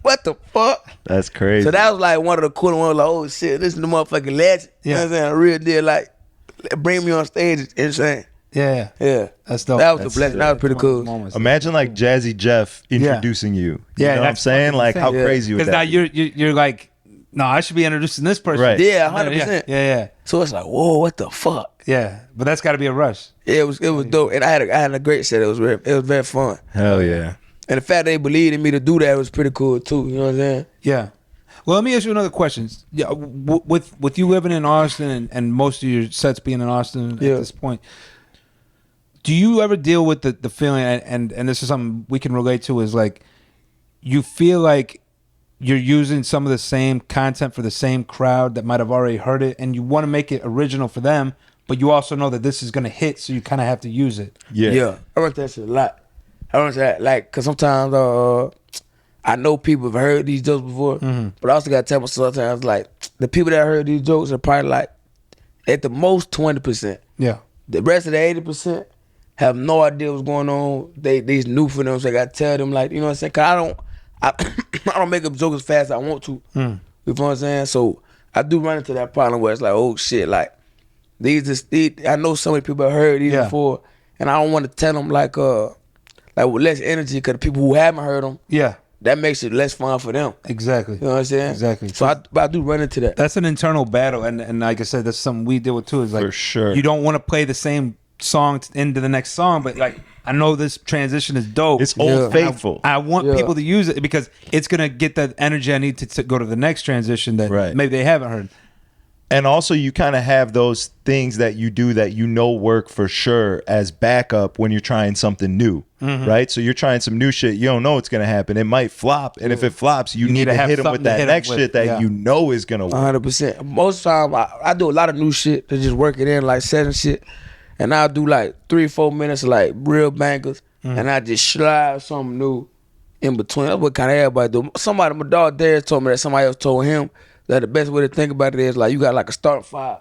What the fuck? That's crazy. So that was like one of the cool ones. Like, oh shit, this is the motherfucking legend. You know what I'm saying? A real deal. Like, bring me on stage is insane. Yeah. That's dope. That was the blessing. That was pretty cool. Imagine like Jazzy Jeff introducing you. You know what I'm saying? Like how crazy would that be? Because now you're like, no, I should be introducing this person. Right. Yeah, 100%. Yeah. So it's like, whoa, what the fuck? Yeah, but that's got to be a rush. Yeah, it was dope, and I had a great set. It was very fun. Hell yeah. And the fact they believed in me to do that was pretty cool too. You know what I'm saying? Yeah. Well, let me ask you another question. Yeah, with you living in Austin and most of your sets being in Austin at this point, do you ever deal with the feeling? And this is something we can relate to. Is like you feel like you're using some of the same content for the same crowd that might have already heard it, and you want to make it original for them, but you also know that this is going to hit, so you kind of have to use it. Yeah. I run that shit a lot. I run that, like, because sometimes I know people have heard these jokes before, but I also got to tell myself sometimes, like, the people that heard these jokes are probably, like, at the most 20%. Yeah. The rest of the 80% have no idea what's going on. They's new for them, so I got to tell them, like, you know what I'm saying? Because I don't make up jokes as fast as I want to. You know what I'm saying? So I do run into that problem where it's like, oh, shit, like, I know so many people have heard these before, and I don't want to tell them, like with less energy, because the people who haven't heard them, that makes it less fun for them. Exactly. You know what I'm saying? Exactly. So I do run into that. That's an internal battle, and like I said, that's something we deal with too. Is like, for sure, you don't want to play the same song into the next song, but like, I know this transition is dope. It's Old Faithful. I want people to use it because it's gonna get that energy I need to go to the next transition that maybe they haven't heard. And also, you kind of have those things that you do that you know work for sure as backup when you're trying something new, right? So you're trying some new shit. You don't know what's going to happen. It might flop. And if it flops, you need to hit them with that next shit that you know is going to work. 100%. Most of the time, I do a lot of new shit to just work it in, like setting shit. And I'll do like 3-4 minutes of like real bangers. And I just slide something new in between. That's what kind of everybody do. My dog Darius told me that somebody else told him that the best way to think about it is like you got like a starting five,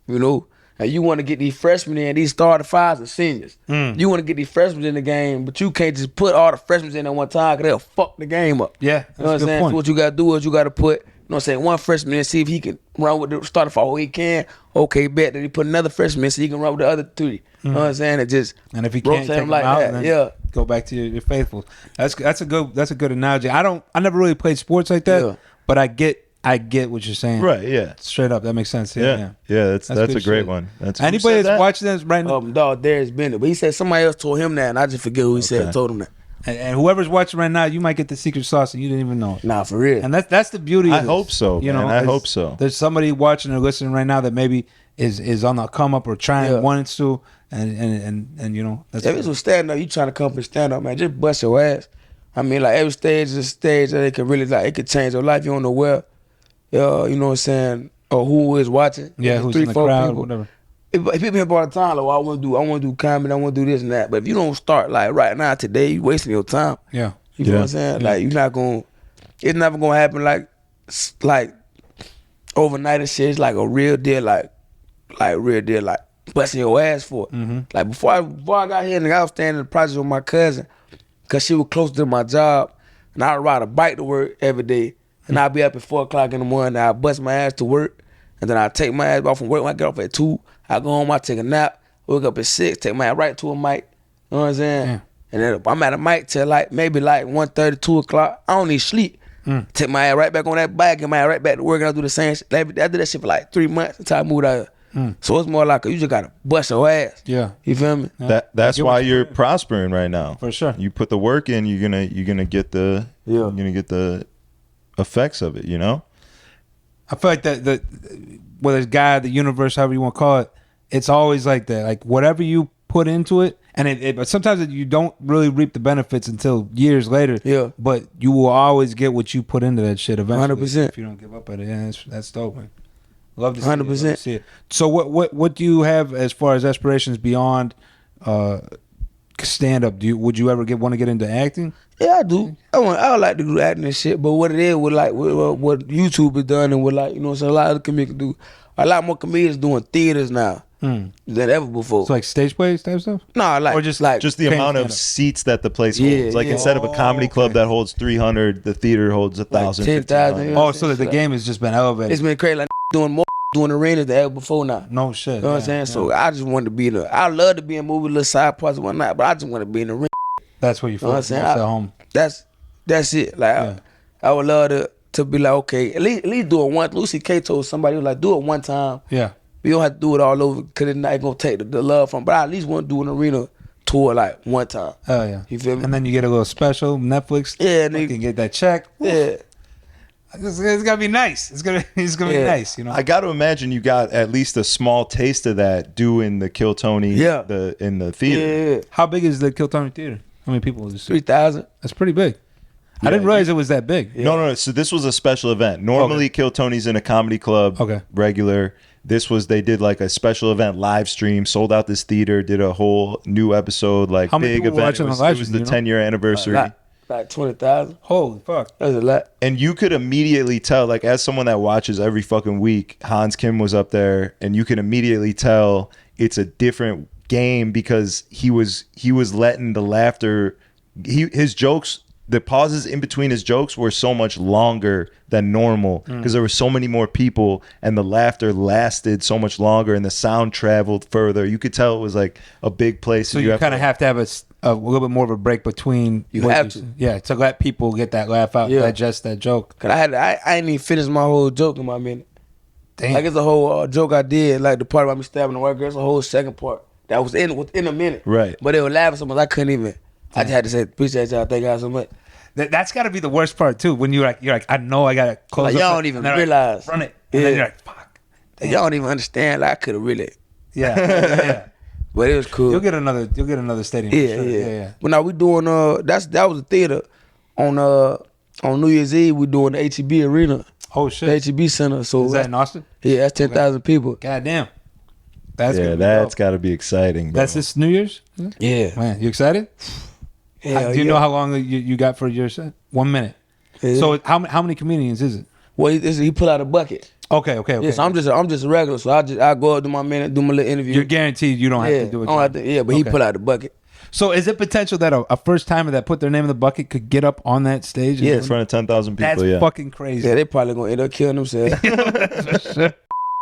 you know, and you want to get these freshmen in. These starting fives are seniors. You want to get these freshmen in the game, but you can't just put all the freshmen in at one time because they'll fuck the game up. Yeah, you know what I'm saying? So what you got to do is you got to put, you know what I'm saying, one freshman in, see if he can run with the starting five. Oh, he can. Okay, bet. Then he put another freshman in so he can run with the other three. You know what I'm saying? It just and if he can't take him like out, then go back to your faithfuls. That's a good analogy. I never really played sports like that, but I get what you're saying. Right, yeah. Straight up, that makes sense. Yeah, that's a great shit. one. That's anybody that's watching this right now. Dog, Darius Bennett. But he said somebody else told him that, and I just forget who he told him that. And whoever's watching right now, you might get the secret sauce and you didn't even know it. Nah, for real. And that's the beauty of I this. hope so, you know. I hope so. There's somebody watching or listening right now that maybe is on the come up or trying wants to, and you know. That's if it's a stand up, you trying to come for stand up, man, just bust your ass. I mean, like every stage is a stage that it could really it could change your life. You don't know where. You know what I'm saying, or who is watching. Yeah, who's in the crowd, people. Whatever. If people here all the time, like, well, I want to do comedy, I want to do this and that. But if you don't start like right now, today, you wasting your time. Yeah. You know what I'm saying? Like you're not going, it's never going to happen like overnight and shit. It's like a real deal, like real deal, like busting your ass for it. Like before I got here, I was staying in the project with my cousin because she was close to my job. And I'd ride a bike to work every day. And I'll be up at 4 o'clock in the morning. I'll bust my ass to work. And then I'll take my ass off from work. When I get off at 2, I go home, I take a nap. Wake up at 6, take my ass right to a mic. You know what I'm saying? Yeah. And then I'm at a mic till maybe 1:30, 2 o'clock. I don't need sleep. Take my ass right back on that bike and my ass right back to work. And I do the same shit. I did that shit for 3 months until I moved out here. So it's more like you just got to bust your ass. Yeah. You feel me? Yeah. That's why you're prospering right now. For sure. You put the work in, you're gonna get the effects of it, you know. I feel like that whether it's God, the universe, however you want to call it, it's always like that. Like whatever you put into it, and but sometimes you don't really reap the benefits until years later. Yeah. But you will always get what you put into that shit eventually. 100%. If you don't give up at it, yeah, that's dope, man. Love to see 100%. it. Love to see it. So what do you have as far as aspirations beyond stand up? Would you ever want to get into acting? Yeah, I do. I would like to do acting and shit, but what it is with what YouTube has done and what you know what I'm saying, a lot of comedians do. A lot more comedians doing theaters now than ever before. So like stage plays type stuff? No, or just the amount of seats that the place holds. Like instead of a comedy club that holds 300, the theater holds 1,000, 10,000. Oh, so that the game has just been elevated. It's been crazy. Like doing arenas than ever before now. No shit. You know what I'm saying? So I just wanted to be I love to be in movie, little side parts and whatnot, but I just want to be in the ring. That's what you feel. That's at home. That's it. Like I would love to be like, okay, at least do it once. Lucy K told somebody, was like, do it one time. Yeah. You don't have to do it all over because it's not gonna take the love from. But I at least want to do an arena tour like one time. Oh yeah. You feel me? And then you get a little special Netflix. Yeah, and you can get that check. Yeah. It's gotta be nice. It's gonna be nice, you know. I got to imagine you got at least a small taste of that doing the Kill Tony in the theater. Yeah. How big is the Kill Tony theater? How many people is this? 3,000. That's pretty big. I didn't realize it was that big. No. So this was a special event. Normally, Kill Tony's in a comedy club. Okay. Regular. This was, they did like a special event live stream, sold out this theater, did a whole new episode, like How many big people were event. watching It was, the live it was stream, the you know? 10-year anniversary. Like 20,000. Holy fuck. That's a lot. And you could immediately tell, like, as someone that watches every fucking week, Hans Kim was up there, and you can immediately tell it's a different game because he was letting the laughter, his jokes, the pauses in between his jokes were so much longer than normal because there were so many more people, and the laughter lasted so much longer, and the sound traveled further. You could tell it was like a big place. So you kind of have to have a little bit more of a break between. You have to. Yeah, to let people get that laugh out, digest that joke. Cause I ain't even finished my whole joke in my minute. Damn. Like it's a whole joke I did, like the part about me stabbing the white girl. It's a whole second part that was within a minute. Right. But they were laughing so much I couldn't even. I just had to say appreciate y'all, thank y'all so much. That's got to be the worst part too. When you're like, I know I gotta close. Like, up y'all don't even realize. Run it. And then you're like, fuck. Y'all don't even understand. Like I could have really. Yeah. But it was cool. You'll get another stadium. Yeah, for sure. yeah. But now we doing that was a theater on New Year's Eve. We doing the HEB Arena, Oh the shit. HEB Center. So Is that in Austin? yeah, that's 10,000 people. God damn. That's gonna be that's dope. got to be exciting, bro. That's this New Year's. Yeah. Man, you excited? Hell Do you yeah. know how long you got for your set? 1 minute. Yeah. So how many comedians is it? Well, he put out a bucket. Okay. Yeah, so I'm just a regular. So I go up, do my minute, do my little interview. You're guaranteed you don't have to do it. I don't have to, but he put out the bucket. So is it potential that a first timer that put their name in the bucket could get up on that stage? Yeah. in front of 10,000 people. That's yeah. fucking crazy. Yeah, they probably gonna end up killing themselves.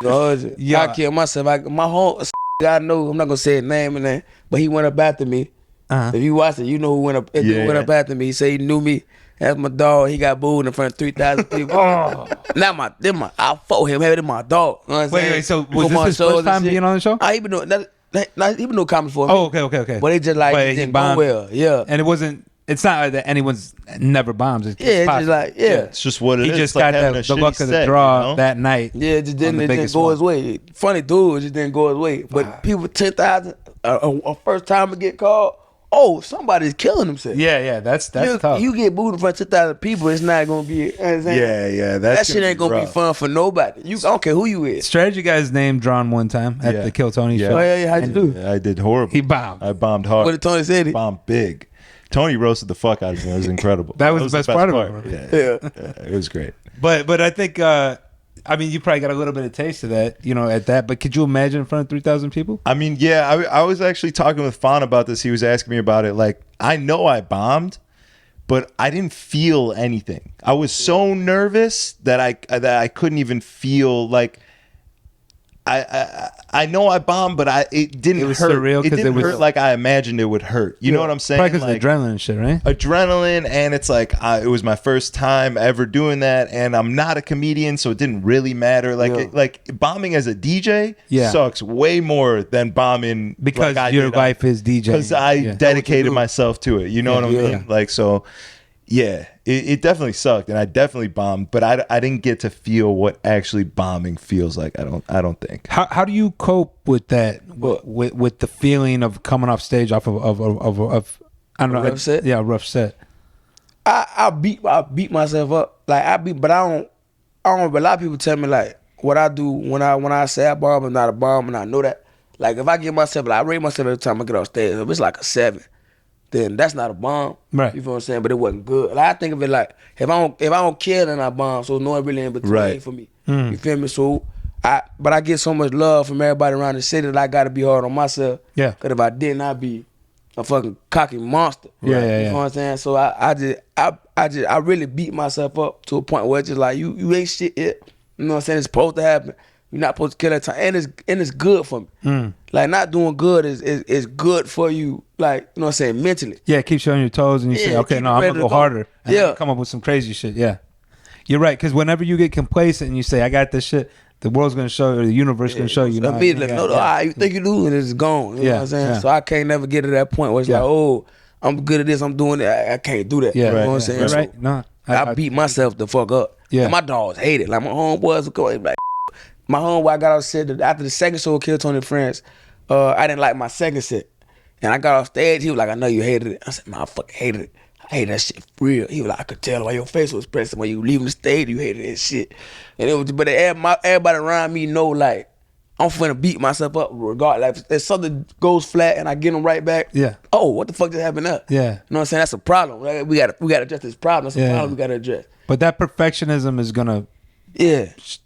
Yeah. I killed myself. My whole I know I'm not gonna say his name and that, but he went up after me. Uh-huh. If you watch it, you know who went up. Went up after me. He said he knew me. That's my dog. He got booed in front of 3,000 people. I fought him. Hey, my dog. You know what I'm saying? Wait. So Go was on this his shows first and time shit. being on the show? He been doing that. He been doing comedy for me. Oh, okay. But it just like But it he didn't go bombed. well. Yeah. And it wasn't. It's not like that anyone's never bombs. It's Yeah, it's just possible. like It's just what it He is. just It's like got having a the shitty luck of the set, draw you know? that night. Yeah, it just didn't go one. his way. Funny dude, it just didn't go his way. But people 10,000, a first time to get called. Oh, somebody's killing themselves. Yeah. That's tough. You get booed in front of 10,000 people, it's not gonna be. You know what I'm saying? Yeah. That shit ain't gonna be rough. fun for nobody. I don't care who you is. Strategy guy's name drawn one time at Yeah. the Kill Tony Yeah. show. Oh yeah, how'd you do? Yeah, I did horrible. He bombed. I bombed hard. What did Tony say? Bombed big. Tony roasted the fuck out of me. It was incredible. That was the best part of it, bro. Yeah, it was great. But I think I mean you probably got a little bit of taste of that, at that. But could you imagine in front of 3,000 people? I mean, yeah, I was actually talking with Fawn about this. He was asking me about it. Like, I know I bombed, but I didn't feel anything. I was so nervous that I couldn't even feel like. I know I bombed, but it didn't It was hurt. surreal It 'cause didn't it was- hurt like I imagined it would hurt. You know what I'm saying? Probably because Like, of adrenaline and shit, right? adrenaline, and it's like it was my first time ever doing that, and I'm not a comedian, so it didn't really matter. Like like bombing as a DJ sucks way more than bombing Because like I your did. life is DJ. Because I dedicated myself to it. You know what I mean? Yeah. Like, so yeah, it definitely sucked, and I definitely bombed, but I didn't get to feel what actually bombing feels like. I don't think. How do you cope with that? With the feeling of coming off stage off of I don't know, rough set? Yeah, a rough set. I beat myself up. Like but I don't. But a lot of people tell me like what I do when I say I bomb is not a bomb, and I know that. Like if I give myself, like I rate myself every time I get off stage. If it's like a 7, then that's not a bomb. Right. You feel what I'm saying? But it wasn't good. Like I think of it like if I don't kill, then I bomb. So no one really in between Right. for me. You feel me? So but I get so much love from everybody around the city that I gotta be hard on myself. Yeah. Cause if I didn't, I'd be a fucking cocky monster. Yeah, yeah, You yeah. know what I'm saying? So I really beat myself up to a point where it's just like you ain't shit yet. You know what I'm saying? It's supposed to happen. You're not supposed to kill that time, and it's good for me. Like not doing good is good for you. Like you know what I'm saying, mentally. Yeah, it keeps you on your toes, and you say, Yeah, okay, keep no, you I'm ready gonna to go go. harder. And Yeah. then come up with some crazy shit. Yeah, you're right. Because whenever you get complacent and you say, I got this shit, the world's gonna show you, or the universe gonna show you. So immediately, you think you do, and it's gone. You know what I'm saying? Yeah. So I can't never get to that point where it's like, oh, I'm good at this, I'm doing it. I can't do that. Yeah, You know what I'm yeah, saying? you're So right. No, I beat myself the fuck up. Yeah. And my dogs hate it. Like my homeboys would go like, my homeboy I got off set after the second show of Kill Tony and Friends, I didn't like my second set. And I got off stage, he was like, I know you hated it. I said, man, I fucking hated it. I hate that shit for real. He was like, I could tell by your facial expression when you leaving the stage, you hated that shit. And it was, but everybody around me know like I'm finna beat myself up regardless. Like, if something goes flat and I get them right back. Yeah. Oh, what the fuck just happened up? Yeah. You know what I'm saying? That's a problem. Like, we gotta address this problem. That's a problem we gotta address. But that perfectionism is gonna. Yeah. Is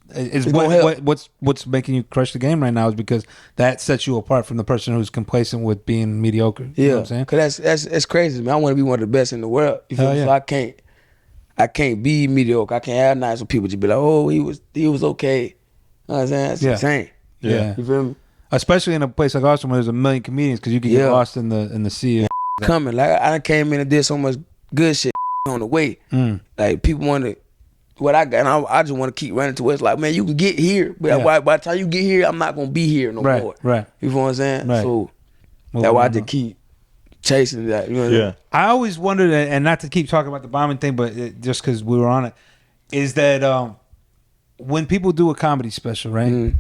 It's gonna help. what's making you crush the game right now is because that sets you apart from the person who's complacent with being mediocre. You know what I'm saying? Cause that's crazy, man. I want to be one of the best in the world. You feel Hell me? yeah. So I can't be mediocre. I can't have nights when people just be like, oh, he was okay. You know what I'm saying? That's insane. Yeah. You feel me? Especially in a place like Austin where there's a million comedians, because you can get lost in the sea. Coming. Like I came in and did so much good shit on the way. Like people want to. What I got, and I just want to keep running to it. It's like, man, you can get here, but by the time you get here, I'm not gonna be here no more. Right. You feel what I'm saying? Right. So that's why I just keep chasing that. You know what I'm saying? I always wondered, and not to keep talking about the bombing thing, but just because we were on it, is that when people do a comedy special, right?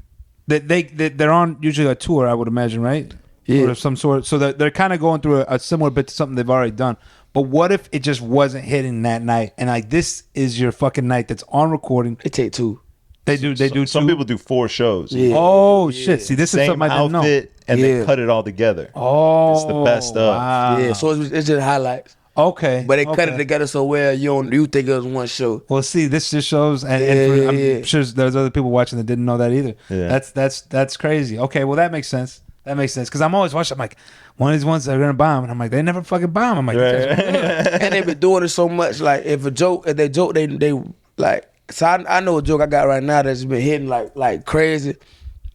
They're on usually a tour, I would imagine, right? Yeah. Or of some sort. So they're kind of going through a similar bit to something they've already done. But what if it just wasn't hitting that night, and like this is your fucking night that's on recording? They take two. They do. Some two? people do 4 shows. Yeah. Oh shit! See, this is Same something I didn't know. outfit, and they cut it all together. Oh, It's the best of. Wow. Yeah, so it's just highlights. Okay, But they cut it together so well you think it was one show. Well, see, this just shows, and I'm sure there's other people watching that didn't know that either. Yeah. That's crazy. Okay, well that makes sense. That makes sense because I'm always watching. I'm like, one of these ones that are gonna bomb, and I'm like, they never fucking bomb. I'm like, And they've been doing it so much. Like if they joke, they like. So I know a joke I got right now that's been hitting like crazy.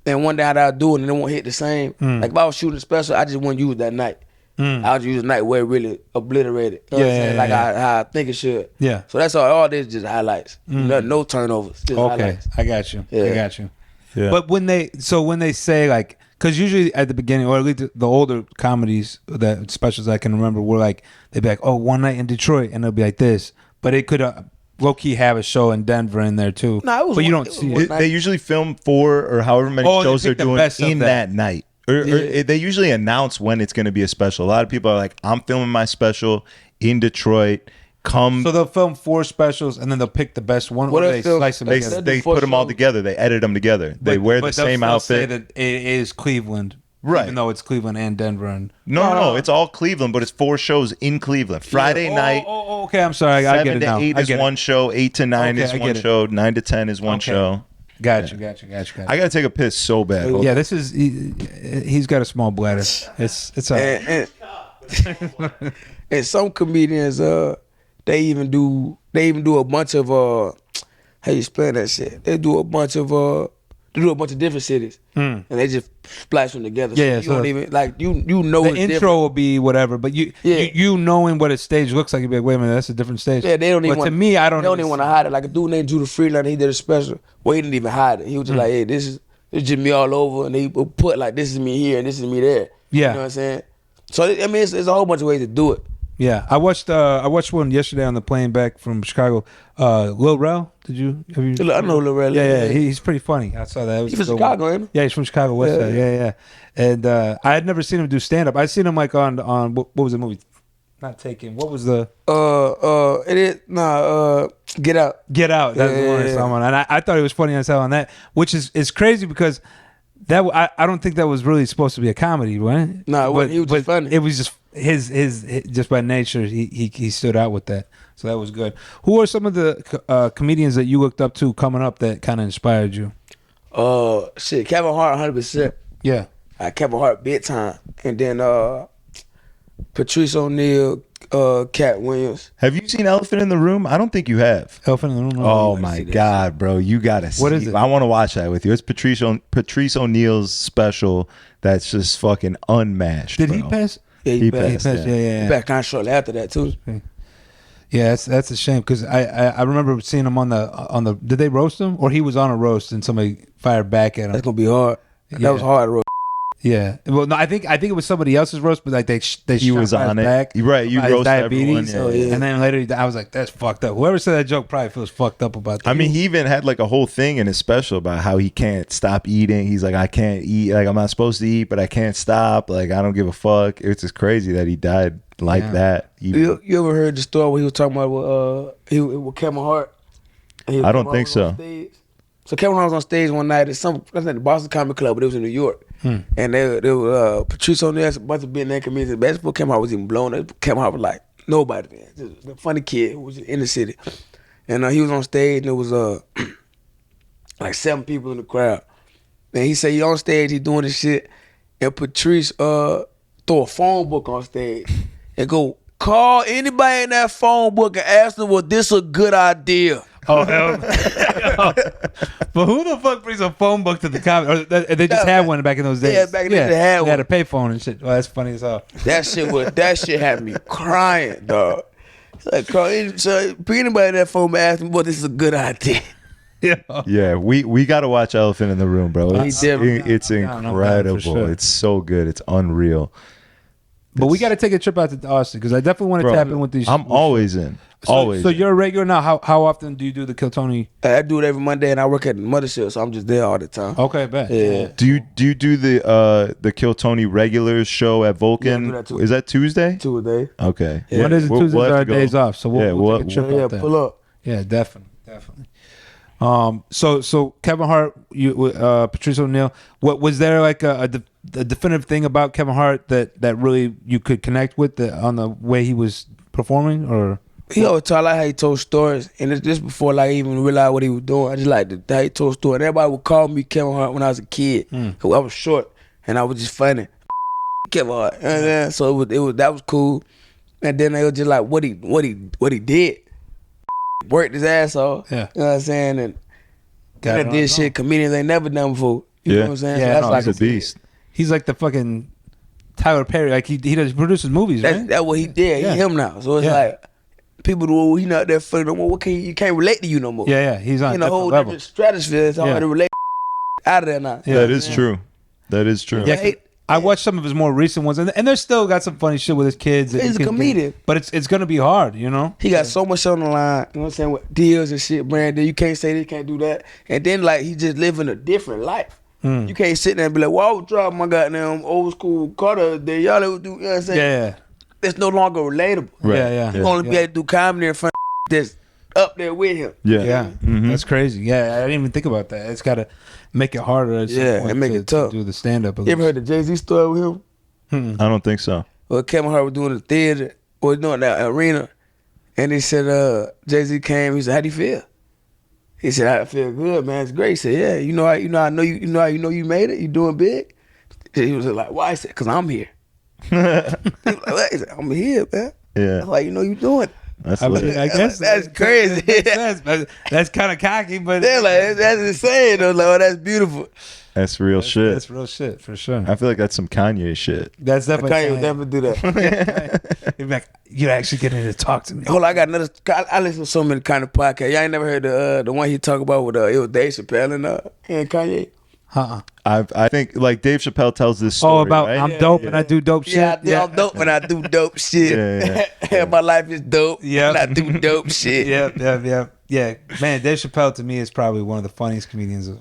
And one day I'll do it and it won't hit the same. Like if I was shooting a special, I just wouldn't use that night. I would use the night where it really obliterated. You know what I'm saying? Like how I think it should. Yeah. So that's all this is just highlights. No turnovers. Just highlights. I got you. Yeah. I got you. Yeah. But when they say like, because usually at the beginning, or at least the older comedies, that specials I can remember, were like, they'd be like, oh, one night in Detroit, and it'll be like this. But it could low-key have a show in Denver in there too. No, it was but you one- don't it see was it. one They usually film 4 or however many shows they they're pick the doing best of in that. that night. Or they usually announce when it's going to be a special. A lot of people are like, I'm filming my special in Detroit. Come. So they'll film 4 specials and then they'll pick the best one. What Or if they they'll- slice them they together. they four put them all shows. together. They edit them together. They wear the But they'll same still say outfit. that it is Cleveland, Right. Even though it's Cleveland and Denver. And No, it's all Cleveland, but it's 4 shows in Cleveland. Friday night. Okay, I'm sorry. I get 7 it to now. 8 I is get it. one show. 8 to 9 Okay, is I one get it. show. 9 to 10 is one Okay. show. Gotcha. I gotta take a piss so bad. Hold Yeah, on. this is he's got a small bladder. It's all right. And some comedians, they even do a bunch of how you explain that shit? They do a bunch of different cities, and they just splash them together. Yeah, so you don't even like you know The it's intro different. will be whatever, but you knowing what a stage looks like, you'd be like, wait a minute, that's a different stage. Yeah, they don't even. But to me, I don't. They don't even want to hide it. Like a dude named Judah Freeland, he did a special. Well, he didn't even hide it. He was just like, hey, this is just me all over, and he would put like, this is me here and this is me there. Yeah. You know what I'm saying? So I mean, it's a whole bunch of ways to do it. Yeah, I watched one yesterday on the plane back from Chicago. Lil Rel, have you? I know Lil Rel. Yeah, he's pretty funny. I saw that. It was He from a good Chicago, one. ain't he? Yeah, he's from Chicago, West Side. Yeah. And I had never seen him do stand up. I'd seen him like on what was the movie? Not Taken. What was the? It is Get Out. Get Out. That's the one I saw on. And I thought he was funny as hell on that, which is crazy because that I don't think that was really supposed to be a comedy, right? No, it wasn't. He was just funny. It was just his just by nature he stood out with that, so that was good. Who are some of the comedians that you looked up to coming up that kind of inspired you? Kevin Hart, 100%. Yeah, Kevin Hart, big time, and then Patrice O'Neal, Cat Williams. Have you seen Elephant in the Room? I don't think you have. Elephant in the Room. Oh my God, bro! You gotta see. What is it? I want to watch that with you. It's Patrice O'Neal's special. That's just fucking unmatched. Did bro. he pass? Yeah, He passed. passed. Yeah. He back kind of shortly after that too. Yeah, that's a shame because I remember seeing him on the. Did they roast him or he was on a roast and somebody fired back at him? That's gonna be hard. Yeah. That was hard, bro. Yeah. Well, no, I think it was somebody else's roast, but like they He shot was his on it. back. Right, you about his roast diabetes. everyone, yeah. And then later I was like, that's fucked up. Whoever said that joke probably feels fucked up about that. I mean, he even had like a whole thing in his special about how he can't stop eating. He's like, I can't eat. Like, I'm not supposed to eat, but I can't stop. Like, I don't give a fuck. It's just crazy that he died like that. You ever heard the story where he was talking about with Kevin Hart? I don't think so. So Kevin Hart was on stage one night at the Boston Comedy Club, but it was in New York. And they were Patrice O'Neal, a bunch of big name comedians. Best before Kevin Hart was even blown up. Kevin Hart was like nobody, man. Just a funny kid who was in the city. And he was on stage, and there was like 7 people in the crowd. And he said he on stage, he doing this shit, and Patrice throw a phone book on stage and go, call anybody in that phone book and ask them, was this a good idea? Oh, hell. But who the fuck brings a phone book to the comedy? Or they just had one back in those days. Yeah, back then they had one. They had a payphone and shit. Oh, that's funny as hell. That shit had me crying, dog. It's like, so anybody in that phone and ask them, well, this is a good idea. Yeah, we got to watch Elephant in the Room, bro. It's incredible. Sure. It's so good. It's unreal. But we got to take a trip out to Austin because I definitely want to tap in with these. I'm always in. Always. So you're a regular now. How often do you do the Kill Tony? I do it every Monday, and I work at the mothership, so I'm just there all the time. Okay, bet. Yeah. Do you do the Kill Tony regulars show at Vulcan? Yeah, I do that too. Is that Tuesday? Tuesday. Okay. Yeah. Mondays and Tuesdays we'll have are our to go. days off, so we'll take a trip out there. Pull up. Yeah, definitely. So Kevin Hart, Patrice O'Neal. What was there like a definitive thing about Kevin Hart that really you could connect with on the way he was performing, or? He always talk like how he told stories, and it's just before like I even realized what he was doing. I just like how he told stories. And everybody would call me Kevin Hart when I was a kid. Cause I was short and I was just funny. Kevin Hart, and so it was that was cool. And then they were just like what he did, worked his ass off. Yeah, you know what I'm saying, and that did shit comedians ain't never done before. You know what I'm saying? Yeah, so that's he's a beast. He's like the fucking Tyler Perry. Like he does produces movies, right? That's what he did. Yeah. He him now. So it's like. People do, he not that funny no more. You can't relate to you no more. Yeah, he's on a whole different stratosphere. It's hard to relate out of there now. Yeah, that is true. That is true. Yeah, I watched some of his more recent ones, and they're still got some funny shit with his kids. He's a comedian, but it's gonna be hard, you know. He got so much on the line. You know what I'm saying? With deals and shit, Brandon. You can't say this, can't do that, and then like he just living a different life. You can't sit there and be like, "Well, I was driving my goddamn old school car the other day. Y'all ever do?" You know what I'm saying? Yeah. It's no longer relatable. Right. Yeah. You only be able to do comedy in front of that's up there with him. Yeah. That's crazy. Yeah, I didn't even think about that. It's got to make it harder. And make it tough. To do the stand up. You ever heard the Jay-Z story with him? I don't think so. Well, Kevin Hart was doing the theater or doing that arena, and he said, Jay-Z came. He said, "How do you feel?" He said, "I feel good, man. It's great." He said, "Yeah, I know you made it. You doing big." He was like, "Why?" He said, "Cause I'm here." He was like, "What?" He said, "I'm here, man." Yeah. I'm like, you doing it. That's I guess that's crazy. That's kind of cocky, but they're like, that's insane though. Like, oh, that's beautiful. That's real shit. That's real shit for sure. I feel like that's some Kanye shit. That's definitely Kanye would never do that. You're like, you're actually getting to talk to me. Hold on, I got another. I listen to so many kind of podcasts. Y'all ain't never heard the one he talk about with it was Dave Chappelle and Kanye. I think like Dave Chappelle tells this story. Oh, about right? I'm dope and I do dope shit. Yeah, I'm dope and I do dope shit. Yeah. My life is dope. Yeah, and I do dope shit. Yeah. Man, Dave Chappelle to me is probably one of the funniest comedians of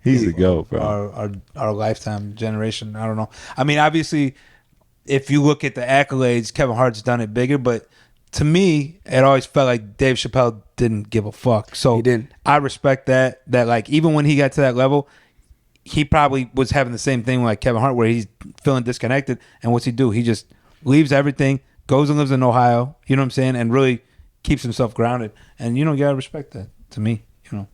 He's the GOAT, bro. Our lifetime generation. I don't know. I mean, obviously, if you look at the accolades, Kevin Hart's done it bigger, but to me, it always felt like Dave Chappelle didn't give a fuck. So he didn't. I respect that like even when he got to that level, he probably was having the same thing like Kevin Hart where he's feeling disconnected. And what's he do? He just leaves everything, goes and lives in Ohio, you know what I'm saying, and really keeps himself grounded. And you gotta respect that to me, you know.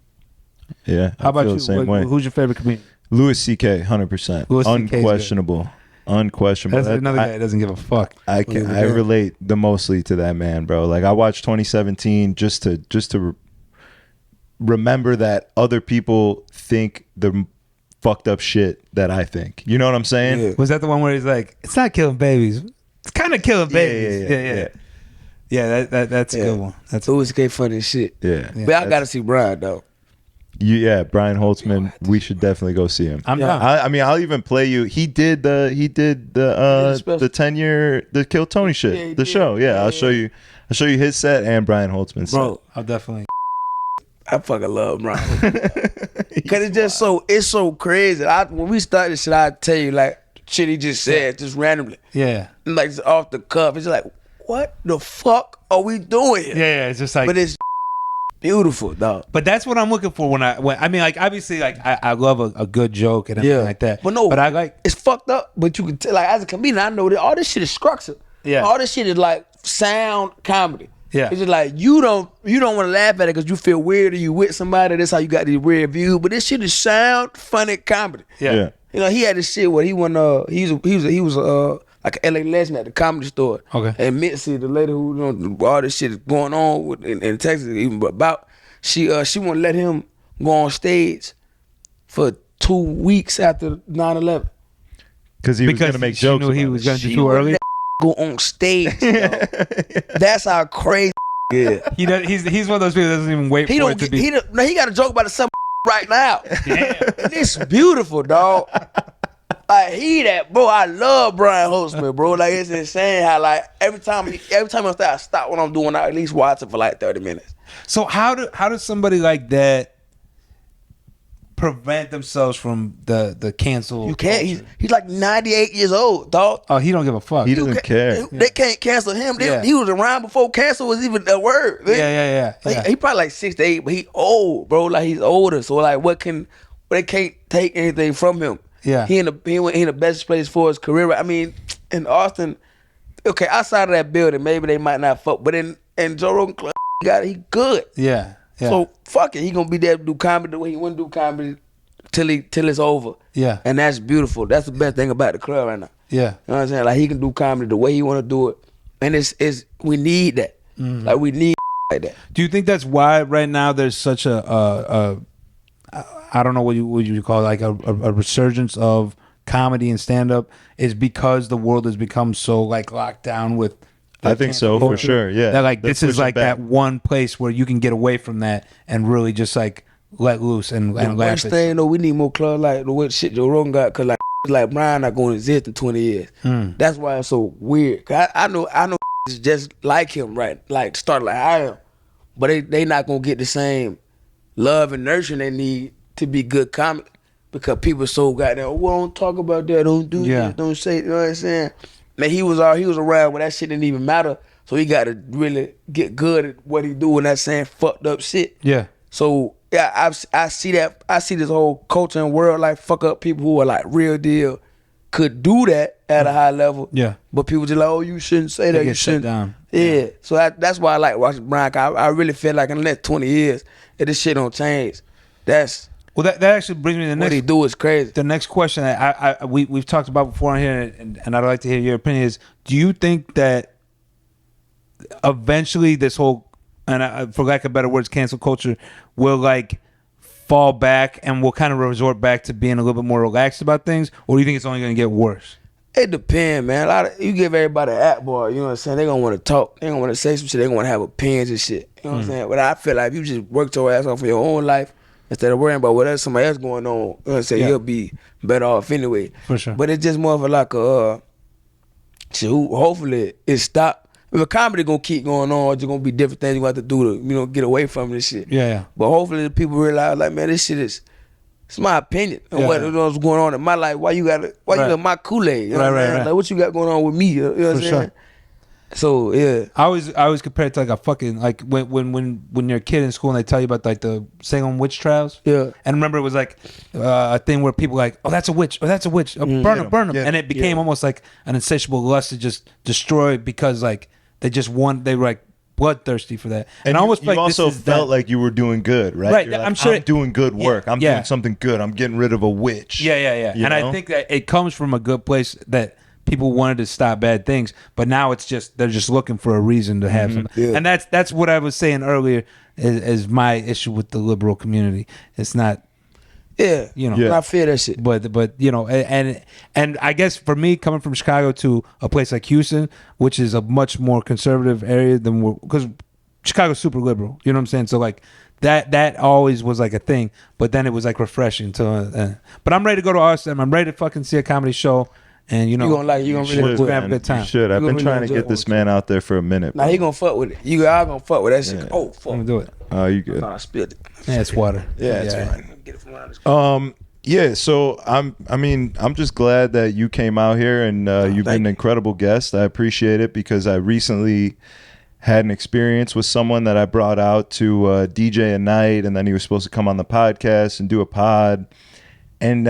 Yeah. How about you? Same way. Who's your favorite comedian? Louis C.K. 100%. Unquestionable. Unquestionable. That's another guy that doesn't give a fuck. I relate the mostly to that man, bro. Like I watched 2017 just to remember that other people think the fucked up shit that I think. You know what I'm saying? Yeah. Was that the one where he's like, it's not killing babies, it's kind of killing babies? Yeah, that's a good one. That's Louis C.K. funny as shit. Yeah. But I gotta see Brian though. Brian Holtzman. We should definitely go see him. I'm down. I mean, I'll even play you. He did the 10-year the Kill Tony shit, the show. Yeah, I'll show you his set and Brian Holtzman's set. Bro, I'll definitely. I fucking love Brian. Cause it's so crazy. When we started this shit, I tell you like shit he just said just randomly. Yeah. Like it's off the cuff. It's like, what the fuck are we doing here? Yeah, it's just like, but it's beautiful, dog. but that's what I'm looking for when I mean, like, obviously, like, I love a good joke and everything like that. But no, but I like, it's fucked up. But you can tell, like, as a comedian, I know that all this shit is structured. Yeah. All this shit is like sound comedy. Yeah. It's just like you don't want to laugh at it because you feel weird or you with somebody. That's how you got these weird views. But this shit is sound funny comedy. yeah. You know, he had this shit where he went. He was like an LA legend at the Comedy Store. Okay. And Mitzi, the lady who all this shit is going on with, in Texas, even about she wouldn't let him go on stage for 2 weeks after 9/11. Because he was going to make jokes. Knew he about was it. going to do too early. Go on stage. That's how crazy. Yeah. He's one of those people that doesn't even wait He for don't it to get, be. he got a joke about some right now. Damn. And it's beautiful, dog. Like bro. I love Brian Holtzman, bro. Like it's insane how like every time I stop what I'm doing, I at least watch it for like 30 minutes. So how does somebody like that prevent themselves from the cancel? You can't. He's like 98 years old, dog. Oh, he don't give a fuck. He doesn't care. They can't cancel him. Yeah. He was around before cancel was even a word. Yeah. He probably like 68, but he old, bro. Like he's older. So like, they can't take anything from him. Yeah. He in the best place for his career. I mean, in Austin, okay, outside of that building, maybe they might not fuck, but in Joe Rogan Club, he good. Yeah. So fuck it, he gonna be there to do comedy the way he want to do comedy till it's over. Yeah. And that's beautiful. That's the best thing about the club right now. Yeah. You know what I'm saying? Like he can do comedy the way he want to do it, and it's we need that. Like we need like that. Do you think that's why right now there's such a I don't know what you call it, like a resurgence of comedy and stand up is because the world has become so like locked down with. I think so for sure. Yeah. That like this is pushing like back. that one place where you can get away from that and really just like let loose and The laugh. worst thing though, we need more clubs like the way shit Joe Rogan got, cause like Brian not gonna exist in 20 years. That's why it's so weird. Cause I know it's just like him, right? Like started like I am, but they not gonna get the same love and nurturing they need to be good comic, because people so goddamn, well, don't talk about that, don't do this, don't say, you know what I'm saying? Man, he was around when that shit didn't even matter, so he got to really get good at what he do when that saying fucked up shit. Yeah. So yeah, I see that. I see this whole culture and world like fuck up people who are like real deal could do that at a high level. Yeah. But people just like, oh, you shouldn't say that. They You get shut shouldn't. down. Yeah. So that's why I like watching Brian. I really feel like in the next 20 years, if this shit don't change, that's Well, that actually brings me to the what he next. do is crazy. The next question that we've talked about before on here, and I'd like to hear your opinion is: do you think that eventually this whole, and for lack of better words, cancel culture will like fall back and we'll kind of resort back to being a little bit more relaxed about things, or do you think it's only going to get worse? It depends, man. You give everybody an app boy, you know what I'm saying? They gonna want to talk. They gonna want to say some shit. They gonna want to have opinions and shit. You know what I'm saying? But I feel like if you just work your ass off for your own life instead of worrying about whatever somebody else going on, you know what I'm saying? You'll be better off anyway. For sure. But it's just more of a like a shit. Hopefully it stop. If a comedy gonna keep going on, it's gonna be different things you gonna have to do to get away from this shit. Yeah. But hopefully the people realize like, man, this shit is. It's my opinion of what's going on in my life. Why you got my Kool-Aid? You know what I'm saying? Right. Like what you got going on with me? You know what I'm saying? sure. So yeah. I always compare it to like a fucking like when you're a kid in school and they tell you about like the Salem witch trials. Yeah. And remember it was like a thing where people were like, oh, that's a witch, burn them, Yeah. and it became almost like an insatiable lust to just destroy because like they were like bloodthirsty for that. And I almost you like also felt like you were doing good, right? Right, You're like, I'm sure- I'm doing good work. I'm Yeah. doing something good. I'm getting rid of a witch. Yeah. You And I know? think that it comes from a good place that people wanted to stop bad things, but now it's just they're just looking for a reason to have something. Yeah. And that's what I was saying earlier is my issue with the liberal community. It's not, Yeah. you know, And I feel that shit. but you know, and I guess for me coming from Chicago to a place like Houston, which is a much more conservative area than because Chicago's super liberal, you know what I'm saying? So like that always was like a thing, but then it was like refreshing to. But I'm ready to go to Austin. I'm ready to fucking see a comedy show, and you know, You gonna like it. You gonna really we're gonna have a man. good time. You should. I've You been gonna trying really to get enjoy this it. man out there for a minute. Now he gonna fuck with it. You all gonna fuck with that shit. Yeah. Oh fuck. I'm gonna do it. Oh, you good? Nah, I spilled it. Yeah, it's water. Yeah, it's fine. Get it from around this. Yeah, so I'm just glad that you came out here and you've been an incredible guest. I appreciate it because I recently had an experience with someone that I brought out to DJ a night, and then he was supposed to come on the podcast and do a pod, and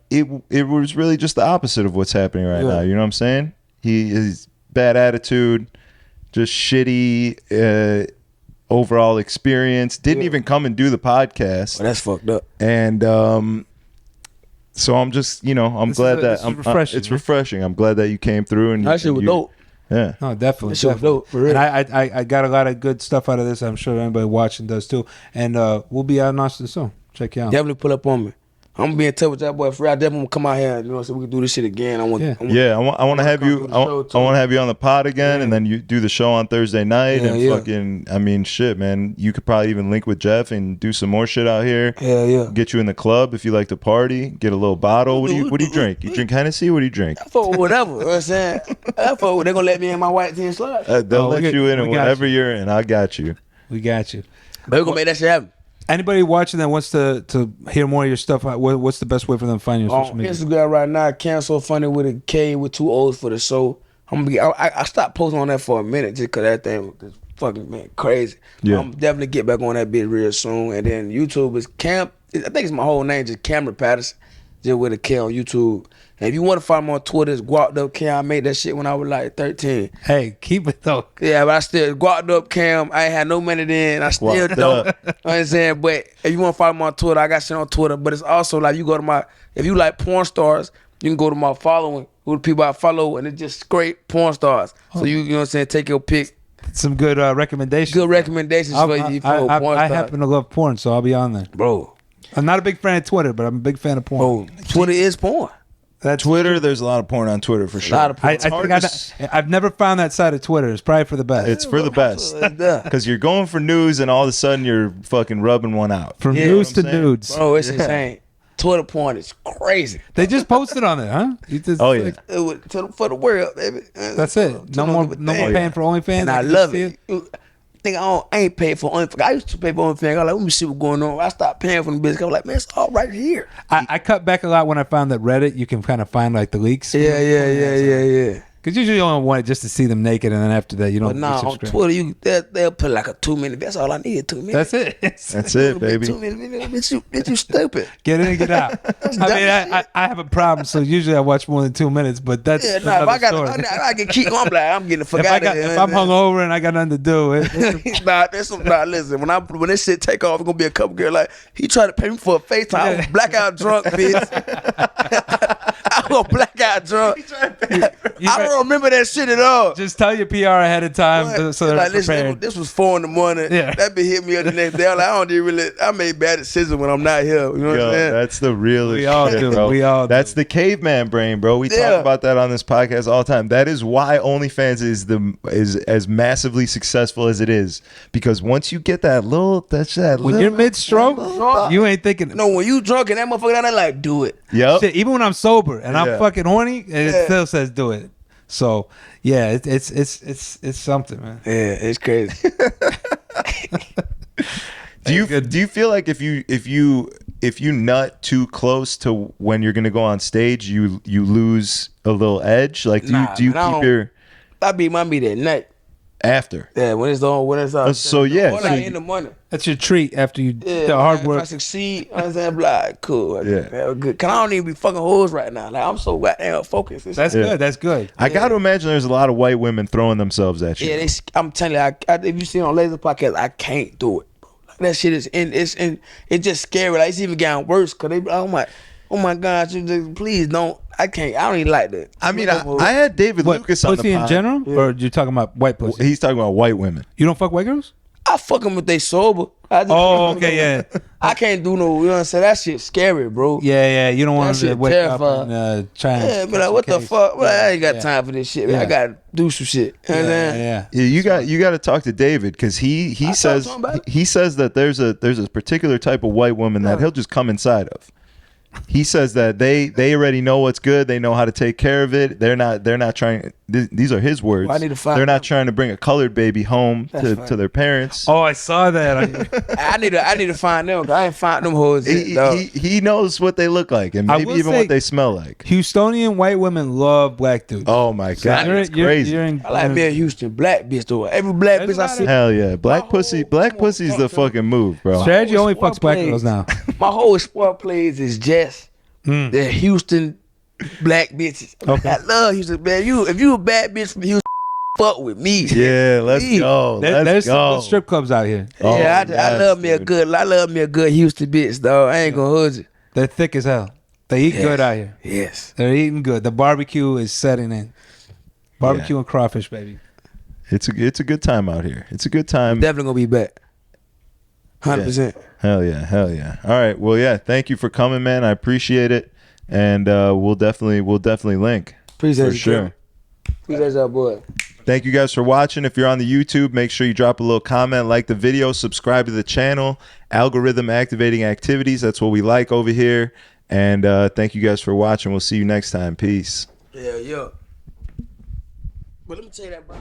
it was really just the opposite of what's happening right now. You know what I'm saying? He is bad attitude, just shitty overall experience. Didn't even come and do the podcast. Oh, that's fucked up. And so I'm just, I'm glad that it's refreshing. I'm glad that you came through and that shit was dope. Yeah, no, definitely. That shit was dope. For real. And I got a lot of good stuff out of this. I'm sure anybody watching does too. And we'll be out in Austin soon. Check you out. Definitely pull up on me. I'm gonna be in touch with that boy for real. I definitely want to come out here, so we can do this shit again. I want to have you. I want to have you on the pod again, and then you do the show on Thursday night. Fucking, shit, man. You could probably even link with Jeff and do some more shit out here. Yeah. Get you in the club if you like to party. Get a little bottle. What do you drink? You drink Hennessy? What do you drink? I fuck with whatever. You know what I'm saying? They're gonna let me in my white tin slide. They'll let you in whatever you're in. I got you. We got you. But we're gonna make that shit happen. Anybody watching that wants to hear more of your stuff, what's the best way for them to find you on social media? Instagram right now, Cancel Funny with a K with 2 O's for the show. I stopped posting on that for a minute just because that thing was fucking crazy. Yeah. I'm definitely get back on that bit real soon. And then YouTube is I think it's my whole name, just Cameron Patterson, just with a K on YouTube. And if you want to find me on Twitter, it's Guapped Up Cam. I made that shit when I was like 13. Hey, keep it though. Yeah, but I still Guapped Up Cam. I ain't had no money then. I still don't. You know what I'm saying? But if you want to follow me on Twitter, I got shit on Twitter. But it's also like you go to if you like porn stars, you can go to my following, who the people I follow, and it's just great porn stars. So you know what I'm saying? Take your pick. Some good recommendations. Good recommendations for you. I happen to love porn, so I'll be on there. Bro. I'm not a big fan of Twitter, but I'm a big fan of porn. Bro, Twitter is porn. That's Twitter, there's a lot of porn on Twitter for sure. I've never found that side of Twitter. It's probably for the best. It's for the best. Because you're going for news and all of a sudden you're fucking rubbing one out. From news to nudes. Bro, it's insane. Twitter porn is crazy. They just posted on it, huh? For the world, baby. That's it. No more paying for OnlyFans. And I love it. I ain't paid for OnlyFans. I used to pay for OnlyFans. I was like, let me see what's going on. I stopped paying for the business. I was like, man, it's all right here. I cut back a lot when I found that Reddit, you can kind of find like the leaks. Yeah. Because usually you only want it just to see them naked, and then after that you don't. But on Twitter, they'll put like a 2 minute. That's all I need. 2 minutes. That's it. That's it, baby. 2 minutes. Bitch, you stupid. Get in and get out. I have a problem, so usually I watch more than 2 minutes. But that's if I can keep going, I'm getting the fuck out of here. If I'm hungover and I got nothing to do, listen. When this shit take off, it's gonna be a couple girls like he tried to pay me for a FaceTime. I was blackout drunk, bitch. I was blackout drunk. I don't remember that shit at all. Just tell your PR ahead of time so they're like, prepared. This was 4 in the morning. Yeah. That be hit me up the next day. I made bad decisions when I'm not here. You know what I'm saying? That's the realest We all shit, do. bro. We all That's the caveman brain, bro. We talk about that on this podcast all the time. That is why OnlyFans is as massively successful as it is. Because once you get when you're mid-stroke, you ain't thinking. No, when you drunk and that motherfucker down there like, do it. Yep. Shit, even when I'm sober and I'm fucking horny, and it still says do it. So yeah, it's something, man. Yeah, it's crazy. Do you feel like if you nut too close to when you're gonna go on stage, you lose a little edge? Like do you keep your? I be that night. After. Yeah, when it's out. So yeah. Or like in the morning. That's your treat after you the hard work. If I succeed, I'm saying, like, cool. Yeah. Good. Cause I don't even be fucking hoes right now. Like I'm so goddamn focused. That's good. That's good. I got to imagine there's a lot of white women throwing themselves at you. Yeah, I'm telling you, if you see on Laser Podcast, I can't do it. Like, that shit is it's just scary. Like it's even getting worse. Cause they, oh my God, please don't. I can't. I don't even like that. I mean, I had David Lucas on the pod. Pussy in general, or you talking about white pussy? He's talking about white women. You don't fuck white girls? I fuck them if they sober. Okay, yeah. I can't do no. You know what I'm saying? That shit scary, bro. Yeah. You don't want to wake terrifying. up and try and. Yeah, but like, what the fuck? Well, I ain't got time for this shit. Man. I gotta do some shit. Yeah. You got to talk to David because he says that there's a particular type of white woman that he'll just come inside of. He says that they already know what's good. They know how to take care of it. They're not trying. these are his words. Well, I need to find They're not them. trying to bring a colored baby home to their parents. Oh, I saw that. I need to find them. 'Cause I ain't find them hoes yet, dog. He knows what they look like and I maybe will even say- what they smell like. Houstonian white women love black dudes. Oh my god, it's crazy. I like me a Houston black bitch though. Every black There's bitch I a lot see. Hell yeah, black pussy's the fucking move, bro. Strategy only Sport fucks black plays. girls now. My whole sport plays is just the Houston black bitches. Okay. I love Houston, man. If you a bad bitch from Houston, fuck with me. Yeah, let's Me. go. There's Let's some go. good strip clubs out here. Oh, Yeah, I yes, love me a dude. good. I love me a good Houston bitch, dog. I ain't gonna hold you. They're thick as hell. They eat Yes. good out here. Yes. They're eating good. The barbecue is setting in. Barbecue and crawfish, baby. It's a good time out here. It's a good time. Definitely gonna be back. 100%. Hell yeah. All right. Well, yeah. Thank you for coming, man. I appreciate it, and we'll definitely link Appreciate for you, sure. Kevin. Appreciate y'all, boy. Thank you guys for watching. If you're on the YouTube, make sure you drop a little comment, like the video, subscribe to the channel. Algorithm activating activities. That's what we like over here. And thank you guys for watching. We'll see you next time. Peace. Yeah. But let me tell you that, bro.